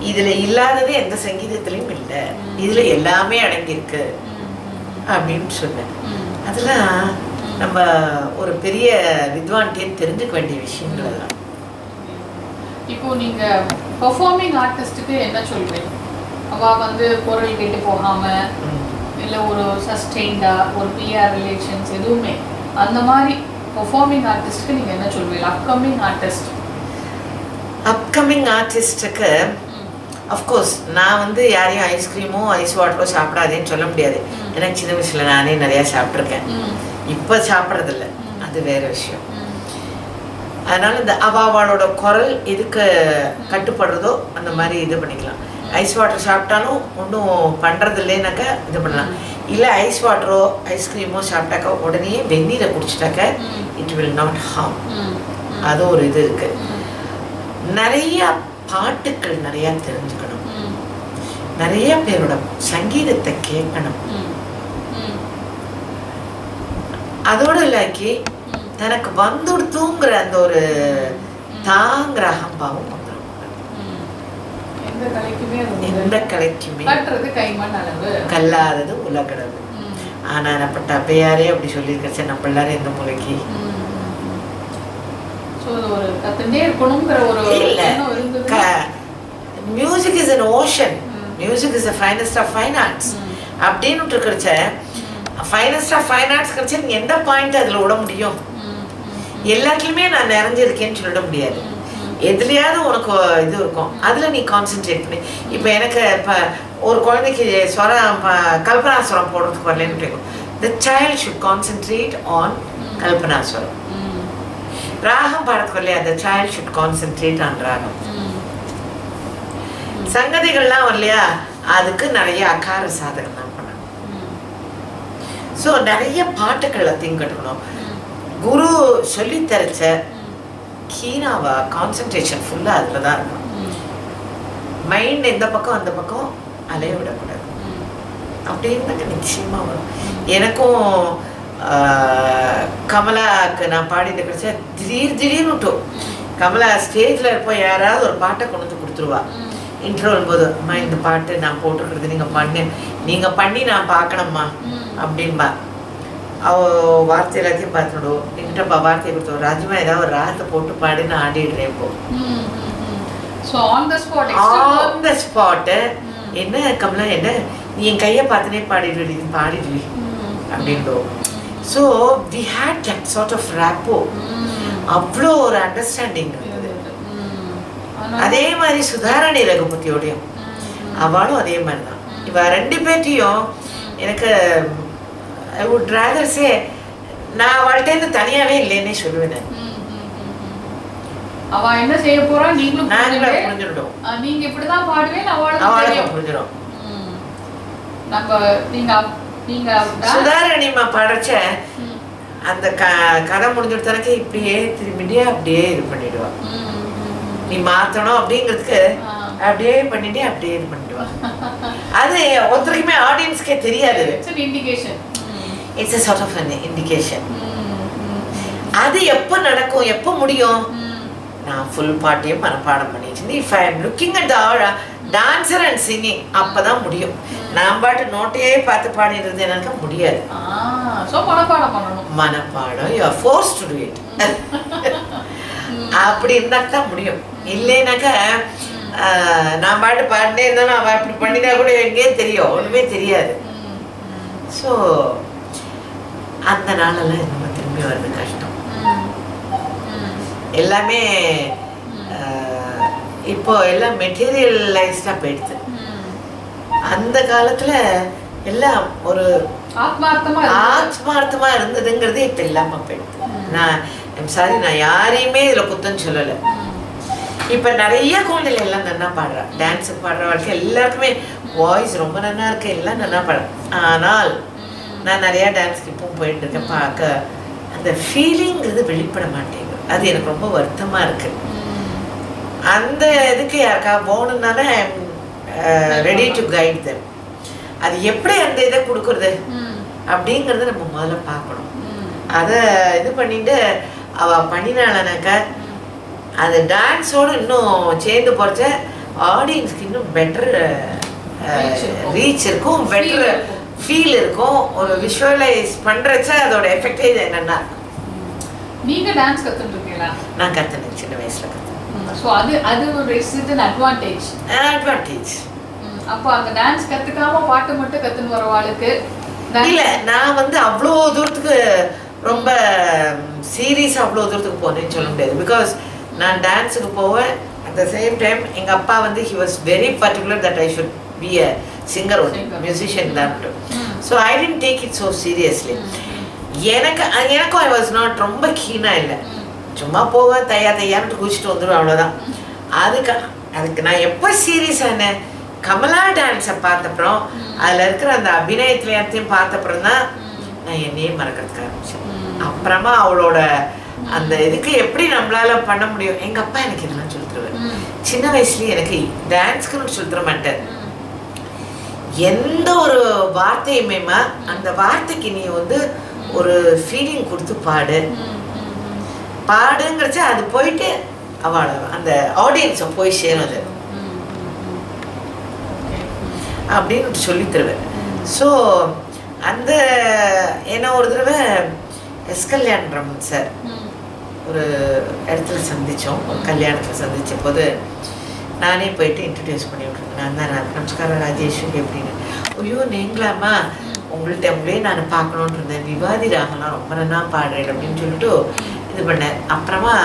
இதுல இல்லாதது எந்த சங்கீதத்திலையும் இல்லை, இதுல எல்லாமே அடங்கியிருக்கு அப்படின்னு சொன்னேன். அதெல்லாம் நம்ம ஒரு பெரிய வித்வான்கிட்டே தெரிஞ்சுக்க வேண்டிய விஷயங்கள் அதெல்லாம். இப்போ நீங்க பெர்ஃபார்மிங் ஆர்டிஸ்டுக்கு என்ன சொல்றீங்க? அவ வந்து குரல் கேட்டு போகாம இல்லை ஒரு சஸ்டெயின்டா ஒரு பிஆர் ரிலேஷன்ஸ் எதுவுமே அந்த மாதிரி பெர்ஃபார்மிங் ஆர்டிஸ்ட்க்கு நீங்கள் என்ன சொல்வீங்க? அப்கமிங் ஆர்டிஸ்ட்டுக்கு அஃப்கோர்ஸ் நான் வந்து யாரையும் ஐஸ்கிரீமோ ஐஸ் வாட்டரோ சாப்பிடாதேன்னு சொல்ல முடியாது. எனக்கு சின்ன வயசுல நானே நிறையா சாப்பிட்ருக்கேன். இப்போ சாப்பிட்றதில்ல, அது வேற விஷயம். அதனால இந்த அவளோட குரல் எதுக்கு கட்டுப்படுறதோ அந்த மாதிரி இது பண்ணிக்கலாம். ஐஸ் வாட்டர் சாப்பிட்டாலும் ஒன்றும் பண்ணுறது இல்லைனாக்கா இது பண்ணலாம். இல்லை ஐஸ் வாட்டரோ ஐஸ்கிரீமோ சாப்பிட்டாக்கா உடனே வெந்நீரை குடிச்சிட்டாக்க இட் வில் நாட் ஹார்ம். அது ஒரு இது இருக்கு. நிறைய பாட்டுக்கள் நிறையா தெரிஞ்சுக்கணும், நிறைய பேரோட சங்கீதத்தை கேட்கணும். அதோட இல்லாக்கி தனக்கு வந்துடுத்துங்கிற அந்த ஒரு தாங்கிற அகம்பாவம் வந்துடும். எந்த கலைக்குமே கல்லாதது உலகளவு. ஆனா நம்மட்ட அப்பயாரே அப்படி சொல்லியிருக்கேன், நம்ம எல்லாரும் எந்த மூலைக்கு music is an ocean, music is the finest of fine arts அப்படின்னு இருக்கிறச்ச ஃபைனஸ்ட் ஆஃப் ஃபைன் ஆர்ட்ஸ் கிடைச்சா நீ எந்த பாயிண்ட் அதில் விட முடியும்? எல்லாத்துலேயுமே நான் நிறைஞ்சிருக்கேன்னு சொல்லிட முடியாது. எதுலையாவது உனக்கு இது இருக்கும், அதில் நீ கான்சென்ட்ரேட் பண்ணி. இப்போ எனக்கு இப்போ ஒரு குழந்தைக்கு ஸ்வரம் கல்பனாஸ்வரம் போடுறதுக்கு வரலன்னு கேட்கும். The child should concentrate on kalpanaswaram. ராகம் பாடத்துக்கு வரலையா, the child should concentrate on ragam. சங்கதிகள்லாம் வரலையா, அதுக்கு நிறைய அகார சாதகம் தான் பண்ணணும். ஸோ நிறைய பாட்டுக்களை திங்கட்டுக்கணும். குரு சொல்லி தரச்ச கீனாவா கான்சன்ட்ரேஷன் ஃபுல்லாக அதில் தான் இருக்கணும். மைண்ட் எந்த பக்கம் அந்த பக்கம் அலைய விடக்கூடாது. அப்படின்னாக்க நிச்சயமாக வரும். எனக்கும் கமலாவுக்கு நான் பாடிட்டு கிடைச்சா திடீர்னு விட்டோம். கமலா ஸ்டேஜில் இருப்போம், யாராவது ஒரு பாட்டை கொண்டு வந்து கொடுத்துருவா. இன்ட்ரோல் போது அம்மா இந்த பாட்டு நான் போட்டுக்கிறது நீங்கள் பண்ணி நான் பார்க்கணும்மா அப்படின்பா. அவள் வார்த்தை எல்லாத்தையும் பார்த்துடும். என்கிட்டப்பா வார்த்தையை கொடுத்தோம், ராஜ்மா ஏதாவது ஒரு ராகத்தை போட்டு பாடி நான் ஆடிடுறேன். இப்போ ஆன் த ஸ்பாட்டு என்ன கமலா என்ன நீ என் கையை பார்த்துனே பாடிடுடி அப்படின்றோம். So we had that sort of rapport. அவ்வளோ ஒரு அண்டர்ஸ்டாண்டிங் இருந்தது. அதே மாதிரி சுதாரணி ரகுபதியோடையும் அவளும் அதே மாதிரி தான். இவ ரெண்டு பேர்ட்டையும் எனக்கு ஐ வுட் ரேதர் சே நான் அவள்கிட்ட தனியாவே இல்லைன்னே சொல்லுவேன். அவ என்ன செய்ய போறா நீங்களும் புரிஞ்சிடும். நீங்க இப்படிதான் பாடுவேன் அவளுக்கு புரிஞ்சிடும். நம்ம நீங்க சுதாரணிமா பாடுறச்ச அந்த கதை முடிஞ்சிட்டு தனக்கு இப்படியே திரும்பிட்டே அப்படியே இது பண்ணிடுவா. நீ மாத்தணும் அப்படிங்கிறதுக்கு அப்படியே பண்ணிட்டு அப்படியே இது பண்ணிடுவா. அது ஒருத்தருக்குமே ஆடியன்ஸ்க்கே தெரியாது. It's a sort of an indication. அது எப்போ நடக்கும், எப்போ முடியும்? நான் ஃபுல் பாட்டையும் மனப்பாடம் பண்ணிட்டு if I am looking at the dancer and singing அப்பதான் முடியும். நான் பாட்டு நோட்டையே பார்த்து பாடிடுறது எனக்கு முடியாது. மனப்பாடம் you are forced to do it. அப்படி இருந்தா தான் முடியும். இல்லைனாக்கா நான் பாட்டு பாடினே இருந்தாலும் அவன் அப்படி பண்ணினா கூட எங்கேயே தெரியும், ஒன்றுமே தெரியாது. ஸோ அந்த நாளெல்லாம் நம்ம திரும்பி வர்றது கஷ்டம். எல்லாமே இப்போ எல்லாம் மெட்டீரியலைஸ்டாக போயிடுது. அந்த காலத்தில் எல்லாம் ஒரு ஆத்மார்த்தமா இருந்ததுங்கிறது இப்போ இல்லாமல் போயிடுது. நான் யாரையுமே இதில் குத்தம் சொல்லலை. இப்போ நிறைய குழந்தைகள் எல்லாம் நல்லா பாடுறா. டான்ஸுக்கு பாடுற வாழ்க்கை எல்லாருக்குமே வாய்ஸ் ரொம்ப நல்லா இருக்கு, எல்லாம் நல்லா பாடுறேன். ஆனால் நான் நிறையா டான்ஸ்க்கு இப்பவும் போயிட்டு இருக்கேன். பார்க்க அந்த ஃபீலிங்கிறது வெளிப்பட மாட்டேங்குது. அது எனக்கு ரொம்ப வருத்தமாக இருக்கு. அந்த இதுக்கு யாருக்கா போகணுன்னால ரெடி டு கைட் தம். அது எப்படி அந்த இதை கொடுக்குறது அப்படிங்கிறத நம்ம முதல்ல பார்க்கணும். அதை இது பண்ணிட்டு அவள் பண்ணினாலனாக்கா அது டான்ஸோடு இன்னும் சேர்ந்து போகிறச்ச ஆடியன்ஸ்க்கு இன்னும் பெட்டர் ரீச் இருக்கும், பெட்டர் ஃபீல் இருக்கும். ஒரு விஷுவலைஸ் பண்றச்ச அதோட எஃபெக்டே என்னன்னா. நீங்க டான்ஸ் கத்துட்டு இருக்கீங்களா? நான் கத்துனேன், சின்ன வயசுல கத்துனேன். சோ அது ஒரு அட்வான்டேஜ். அப்போ அந்த டான்ஸ் கத்துக்காம பாட்டு மட்டும் கத்துன்னு வரவாளுக்கு இல்ல, நான் வந்து அவ்வளோ தூரத்துக்கு ரொம்ப சீரியஸா அவ்வளோ தூரத்துக்கு போனேன்னு சொல்ல முடியாது. பிகாஸ் நான் டான்ஸுக்கு போவேன். அட் த சேம் டைம் எங்க அப்பா வந்து he was very particular that I should be a singer or musician தான். So I didn't take it so seriously. எனக்கும் I was not ரொம்ப கீனா இல்லை. சும்மா போவேன், தையான்னு குதிச்சுட்டு வந்துடுவேன், அவ்வளோதான். அதுக்கு நான் எப்போ சீரியஸ் ஆனேன், கமலா டான்ஸை பார்த்தப்புறம் அதில் இருக்கிற அந்த அபிநயத்திலையும் பார்த்தப்புறம் தான் நான் என்னையே மறக்கிறதுக்கு ஆரம்பிச்சேன். அப்புறமா அவளோட அந்த இதுக்கு எப்படி நம்மளால பண்ண முடியும். எங்க அப்பா எனக்கு இதெல்லாம் சொல்லி தருவார். சின்ன வயசுலயே எனக்கு டான்ஸ்க்குன்னு சொல்லி தர மாட்டார். எந்த ஒரு வார்த்தையுமேமா அந்த வார்த்தைக்கு நீ வந்து ஒரு ஃபீலிங் கொடுத்து பாடுங்கிறச்ச அது போயிட்டு அவளை அந்த ஆடியன்ஸை போய் சேரும் அது அப்படின்னு சொல்லி தருவேன். ஸோ அந்த என்ன ஒரு தடவை எஸ் கல்யாணம் சார் ஒரு இடத்துல சந்தித்தோம். ஒரு கல்யாணத்தில் சந்தித்த போது நானே போயிட்டு இன்ட்ரடியூஸ் பண்ணி விட்ருந்தேன். நான் தான் நமஸ்காரம் ராஜேஸ்வரி அப்படின்னு. ஐயோ நீங்களாம்மா, உங்கள்கிட்ட நான் பார்க்கணுன்ட்டு இருந்தேன், விவாதி ராகலாம் ரொம்ப நல்லா பாடுறேன் அப்படின்னு சொல்லிட்டு இது பண்ணேன். அப்புறமா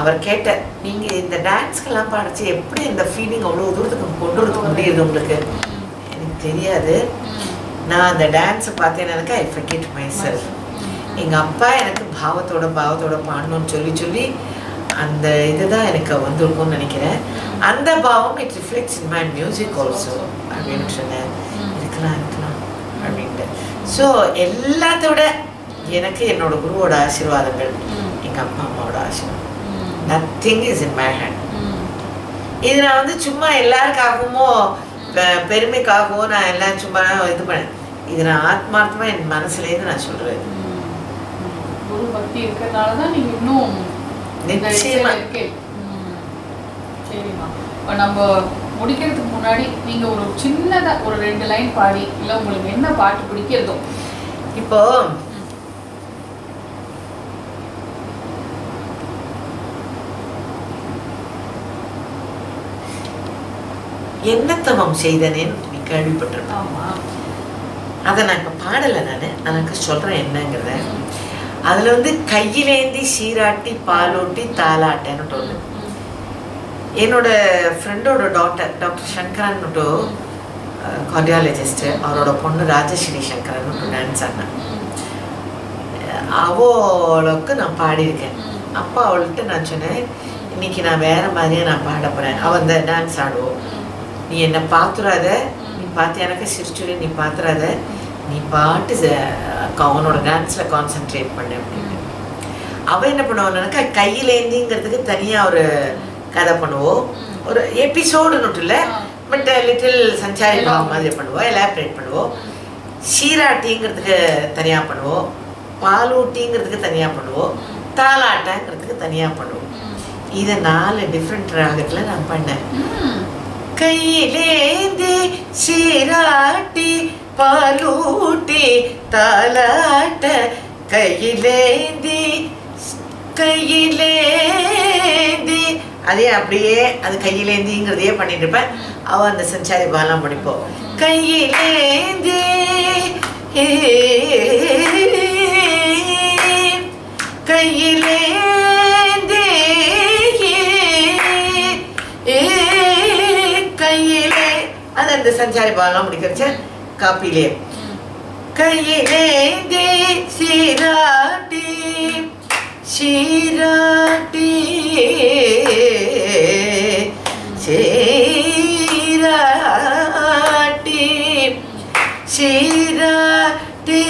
அவர் கேட்ட, நீங்கள் இந்த டான்ஸ்க்கெல்லாம் பாடிச்சு எப்படி இந்த ஃபீலிங் அவ்வளோ தூரத்துக்கு கொண்டு வரதுக்கு முடியுது உங்களுக்கு? எனக்கு தெரியாது. நான் அந்த டான்ஸை பார்த்தேன், எனக்கு ஐ ஃபர்கெட் மை செல்ஃப். எங்கள் அப்பா எனக்கு பாவத்தோட பாடணும்னு சொல்லி அந்த இதுதான் எனக்கு வந்திருக்கும்னு நினைக்கிறேன். அந்த பாவம் it reflects in my music also அப்படின்னு சொன்னேன். இருக்கலாம் அப்படின்ட்டு. ஸோ எல்லாத்தோட எனக்கு என்னோட குருவோட ஆசீர்வாதங்கள், எங்கள் அப்பா அம்மாவோட ஆசீர்வாதம், nothing is in my hand. இது நான் வந்து சும்மா எல்லாருக்காகவோ பெருமைக்காகவோ நான் எல்லாம் சும்மா இது பண்ணேன். இது நான் ஆத்மார்த்தமாக என் மனசுலேருந்து நான் சொல்கிறேன். குரு பக்தி இருக்கிறதுனால தான் நீங்கள் இன்னும் நிச்சயமா. சரிம்மா, இப்போ நம்ம முடிக்கிறதுக்கு முன்னாடி நீங்கள் ஒரு சின்னதாக ஒரு 2 லைன் பாடி, இல்லை உங்களுக்கு என்ன பாட்டு பிடிக்கிறதோ. இப்போ என்ன தவம் செய்தனேன்னு நீ கேள்விப்பட்டிருக்கேன். அதை நான் இப்போ பாடலை, நான் எனக்கு சொல்கிறேன் என்னங்கிறத. அதில் வந்து கையிலேந்தி சீராட்டி பாலூட்டி தாலாட்டேன்னு ஒன்று. என்னோட ஃப்ரெண்டோட டாக்டர் சங்கரன்னுட்டு கார்டியாலஜிஸ்ட்டு, அவரோட பொண்ணு ராஜஸ்ரீ சங்கரன் டான்ஸ் ஆடினேன். அவளுக்கு நான் பாடியிருக்கேன். அப்போ அவள்கிட்ட நான் சொன்னேன், இன்னைக்கு நான் வேறு மாதிரியே நான் பாட போகிறேன். அவள் இந்த டான்ஸ் ஆடுவோம், நீ என்னை பார்த்துடாத, நீ பார்த்து எனக்கு சிரிச்சுடு, நீ பார்த்துடாத, நீ பாட்டு அவனோட டான்ஸில் கான்சென்ட்ரேட் பண்ண அப்படின்னு. அவள் என்ன பண்ணுவான்னாக்கா, கையிலேந்திங்கிறதுக்கு தனியாக ஒரு கதை பண்ணுவோம், ஒரு எபிசோடுன்னு இல்லை, பட் லிட்டில் சஞ்சாரி பாவம் மாதிரி பண்ணுவோம், எலாபரேட் பண்ணுவோம். சீராட்டிங்கிறதுக்கு தனியாக பண்ணுவோம், பாலூட்டிங்கிறதுக்கு தனியாக பண்ணுவோம், தாலாட்டங்கிறதுக்கு தனியாக பண்ணுவோம். இதை 4 டிஃப்ரெண்ட் ராகத்தில் நான் பண்ணேன். கையிலேந்தி சீராட்டி பாலூட்டி தாலாட்ட, கையிலேந்தி அதே அப்படியே அது கையிலேந்திங்கிறதையே பண்ணிட்டு இருப்பேன். அவள் அந்த சஞ்சாரி பாலாம் படிப்போம். கையிலேந்தி கையிலேந்தி கையிலே, அது அந்த சஞ்சாரி பாலாம் முடிக்கிறச்ச காப்பிலே. கையிலேந்தி சீராட்டி சீராட்டி சீராட்டி சீராட்டி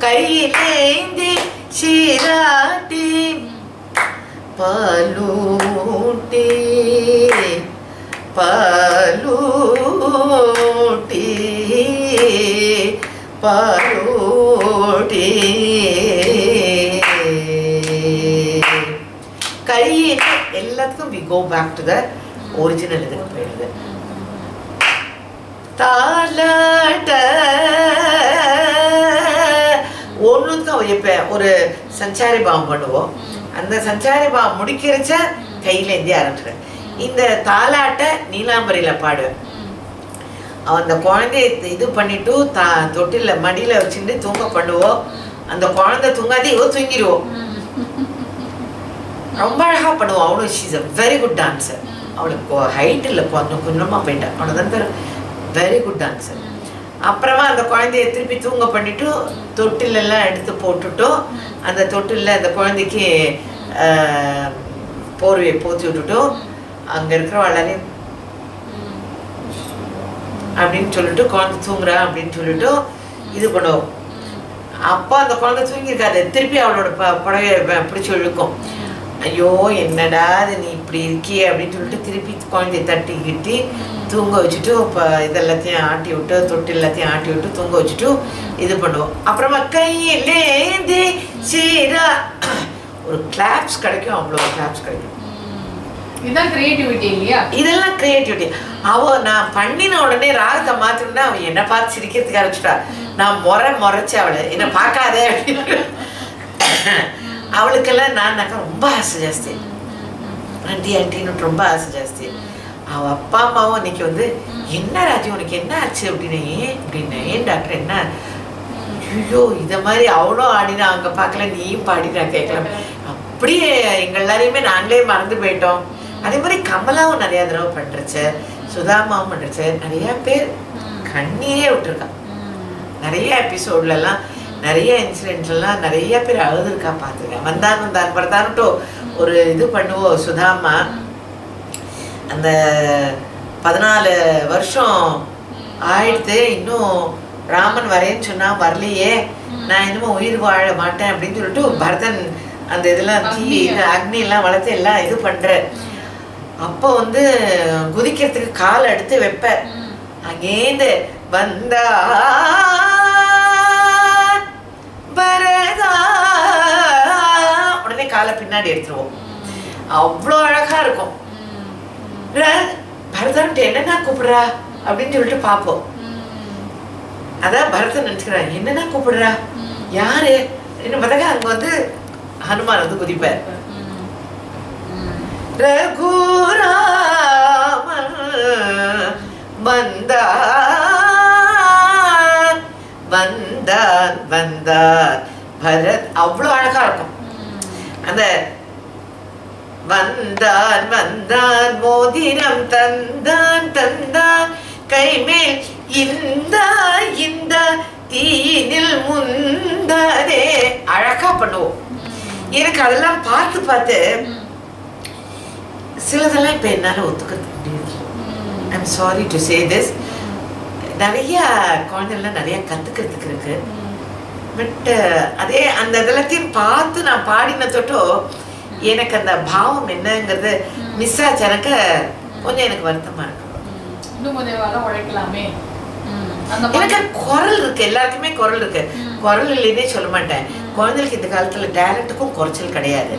கையிலேந்தி சீராட்டி பாலூட்டி பாலூட்டி பாலூட்டி கையில் எல்லாத்துக்கும் we go back to the original இதுக்கு போயிடுது. தாலாட்ட ஒன்றுக்கும் இப்போ ஒரு சஞ்சாரி பாவம் பண்ணுவோம். அந்த சஞ்சாரி பாவம் முடிக்கிறச்ச கையிலேருந்தே ஆரம்பிச்சிடுவேன். இந்த தாலாட்டை நீலாம்பரியில் பாடுவேன். அந்த குழந்தைய இது பண்ணிட்டு தொட்டில் மடியில் வச்சுட்டு தூங்க பண்ணுவோம். அந்த குழந்தை தூங்காதே தூங்கிடுவோம். ரொம்ப அழகாக பண்ணுவோம். அவளும் she's a very good dancer. அவளுக்கு ஹைட் இல்லை, கொஞ்சம் கொஞ்சமாக போயிட்டான். அவனுக்கு தான் வெரி குட் டான்ஸர். அப்புறமா அந்த குழந்தைய திருப்பி தூங்க பண்ணிட்டு தொட்டிலெல்லாம் எடுத்து போட்டுட்டோம். அந்த தொட்டிலில் அந்த குழந்தைக்கு போர்வையை போத்தி விட்டுட்டோம். அங்கே இருக்கிறவாளையும் அப்படின்னு சொல்லிட்டு குழந்தை தூங்குறா அப்படின்னு சொல்லிட்டு இது பண்ணுவோம். அப்போ அந்த குழந்தை தூங்கியிருக்காது. திருப்பி அவளோட புடவையை பிடிச்சி இழுக்கும். ஐயோ என்னடா அது நீ இப்படி இருக்கியே அப்படின்னு சொல்லிட்டு திருப்பி குழந்தைய தட்டி கிட்டி தூங்க வச்சுட்டு இப்போ இதெல்லாத்தையும் ஆட்டி விட்டு தொட்டு எல்லாத்தையும் ஆட்டி விட்டு தூங்க வச்சுட்டு இது பண்ணுவோம். அப்புறமா கையிலேந்தி சீரா ஒரு கிளாப்ஸ் கிடைக்கும். அவ்வளோ கிளாப்ஸ் கிடைக்கும். இதுதான் கிரியேட்டிவிட்டி இல்லையா? இதெல்லாம் கிரியேட்டிவிட்டி. நான் பண்ணின உடனே ராகத்தை மாத்தினா அவன் என்ன பார்த்து சிரிக்கிறதுக்கு ஆரம்பிச்சுட்டா. நான் முறைச்சு அவளை என்ன பார்க்காதே அப்படின்னு. அவளுக்கெல்லாம் நான்னாக்கா ரொம்ப ஆசை ஜாஸ்தி. ஆண்டின்னு ரொம்ப ஆசை ஜாஸ்தி. அவள் அப்பா அம்மாவும் இன்னைக்கு என்ன ராஜி உனக்கு என்ன ஆச்சு அப்படின்னு. ஏன் டாக்டர் என்ன? ஐயோ இதை மாதிரி அவளும் ஆடினா அவங்க பார்க்கல, நீயும் பாடினா கேட்கலாம். அப்படியே எங்கள் எல்லாரையுமே நாங்களே மறந்து போயிட்டோம். அதே மாதிரி கமலாவும் நிறையா தடவை பண்ணுறச்சு, சுதாமாவும் பண்ணுறச்சு. நிறையா பேர் கண்ணீரே விட்டுருக்கா. நிறைய எபிசோட்லலாம் நிறைய இன்சிடென்ட்லாம் நிறைய பேர் அழுதுருக்கா பார்த்துருக்கேன். வந்தான் பரதான்ட்டு ஒரு இது பண்ணுவோம். சுதாமா அந்த 14 வருஷம் ஆயிடுத்து, இன்னும் ராமன் வரேன்னு சொன்னா வரலையே, நான் இன்னமும் உயிர் வாழ மாட்டேன் அப்படின்னு சொல்லிட்டு பரதன் அந்த இதெல்லாம் அக்னி எல்லாம் வளர்த்து எல்லாம் இது பண்ற. அப்போ குதிக்கிறதுக்கு கால் எடுத்து வைப்ப. அங்கேந்து வந்தா பரதா உடனே காலை பின்னாடி எடுத்துருவோம். அவ்வளோ அழகா இருக்கும். பரதன்ட்டு என்னன்னா கூப்பிடுறா அப்படின்னு சொல்லிட்டு பார்ப்போம். அதான் பரதன் நினைச்சுக்கிறான், என்னன்னா கூப்பிடுறா யாரு என்ன பார்த்தாக்க அங்க ஹனுமான் குதிப்பார். ரகுராமன் வந்தான் வந்தான் வந்தான் பரத். அவ்வளோ அழகா இருக்கும். அந்த வந்தான் வந்தான் மோதிரம் தந்தான் தந்தான் கைமேல் இந்த இந்த தீனில் முந்தாதே அழகா பண்ணுவோம். எனக்கு அதெல்லாம் பார்த்து பார்த்து சிலதெல்லாம் இப்போ என்னால் ஒத்துக்கிறது முடியாது. I'm sorry to say this. நிறைய குழந்தைகள்லாம் நிறைய கற்றுக்கிறதுக்கு இருக்கு. பட் அதே அந்த இதெல்லாத்தையும் பார்த்து நான் பாடின தொட்டோ எனக்கு அந்த பாவம் என்னங்கிறது மிஸ் ஆச்சு. எனக்கு கொஞ்சம் எனக்கு வருத்தமா இருக்கு. எனக்கு குரல் இருக்கு, எல்லாருக்குமே குரல் இருக்கு. குரல் இல்லைன்னே சொல்ல மாட்டேன். குழந்தைகளுக்கு இந்த காலத்துல டேலண்ட்டுக்கும் குறைச்சல் கிடையாது.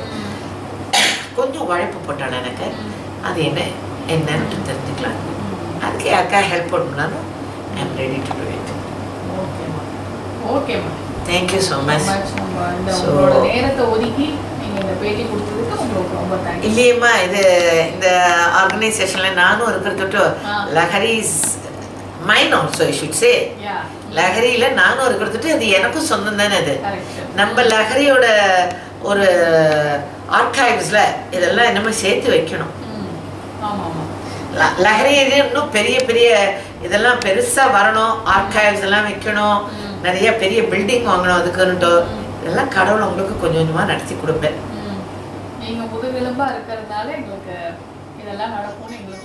கொஞ்சம் உழைப்பு போட்டாலும் எனக்கு அது என்னன்னு தெரிஞ்சுக்கலாம். அதுக்கு யாருக்கா ஹெல்ப் பண்ணணும்னாலும் I am ready to do it. ஓகேம்மா, தேங்க்யூ ஸோ மச். நேரத்தை ஒதுக்கி இந்த பேட்டி கொடுத்ததுக்கு உங்களுக்கு ரொம்ப தேங்க்ஸ். இல்லையம்மா, இது இந்த ஆர்கனைசேஷன்ல நானும் இருக்கிறது லஹரிஸ் மைன் ஆல்சோ ஐ ஷுட் சே. லஹரியில நானும் இருக்கிறது அது எனக்கும் சொந்தம் தானே. அது நம்ம லஹரியோட ஒரு ஆர்கைவ்ஸ்ல இதெல்லாம் என்னமோ சேர்த்து வைக்கணும். லஹரி இன்னும் பெரிய பெரிய இதெல்லாம் பெருசா வரணும். ஆர்கைவ்ஸ் எல்லாம் வைக்கணும். நிறைய பெரிய பில்டிங் வாங்கணும். அதுக்குன்னுட்டு இதெல்லாம் கடவுள் உங்களுக்கு கொஞ்சம் கொஞ்சமா நடத்தி கொடுப்பேன். நீங்க முதுகெலும்பா இருக்கிறதுனால எங்களுக்கு இதெல்லாம் நடக்கும்னு எங்களுக்கு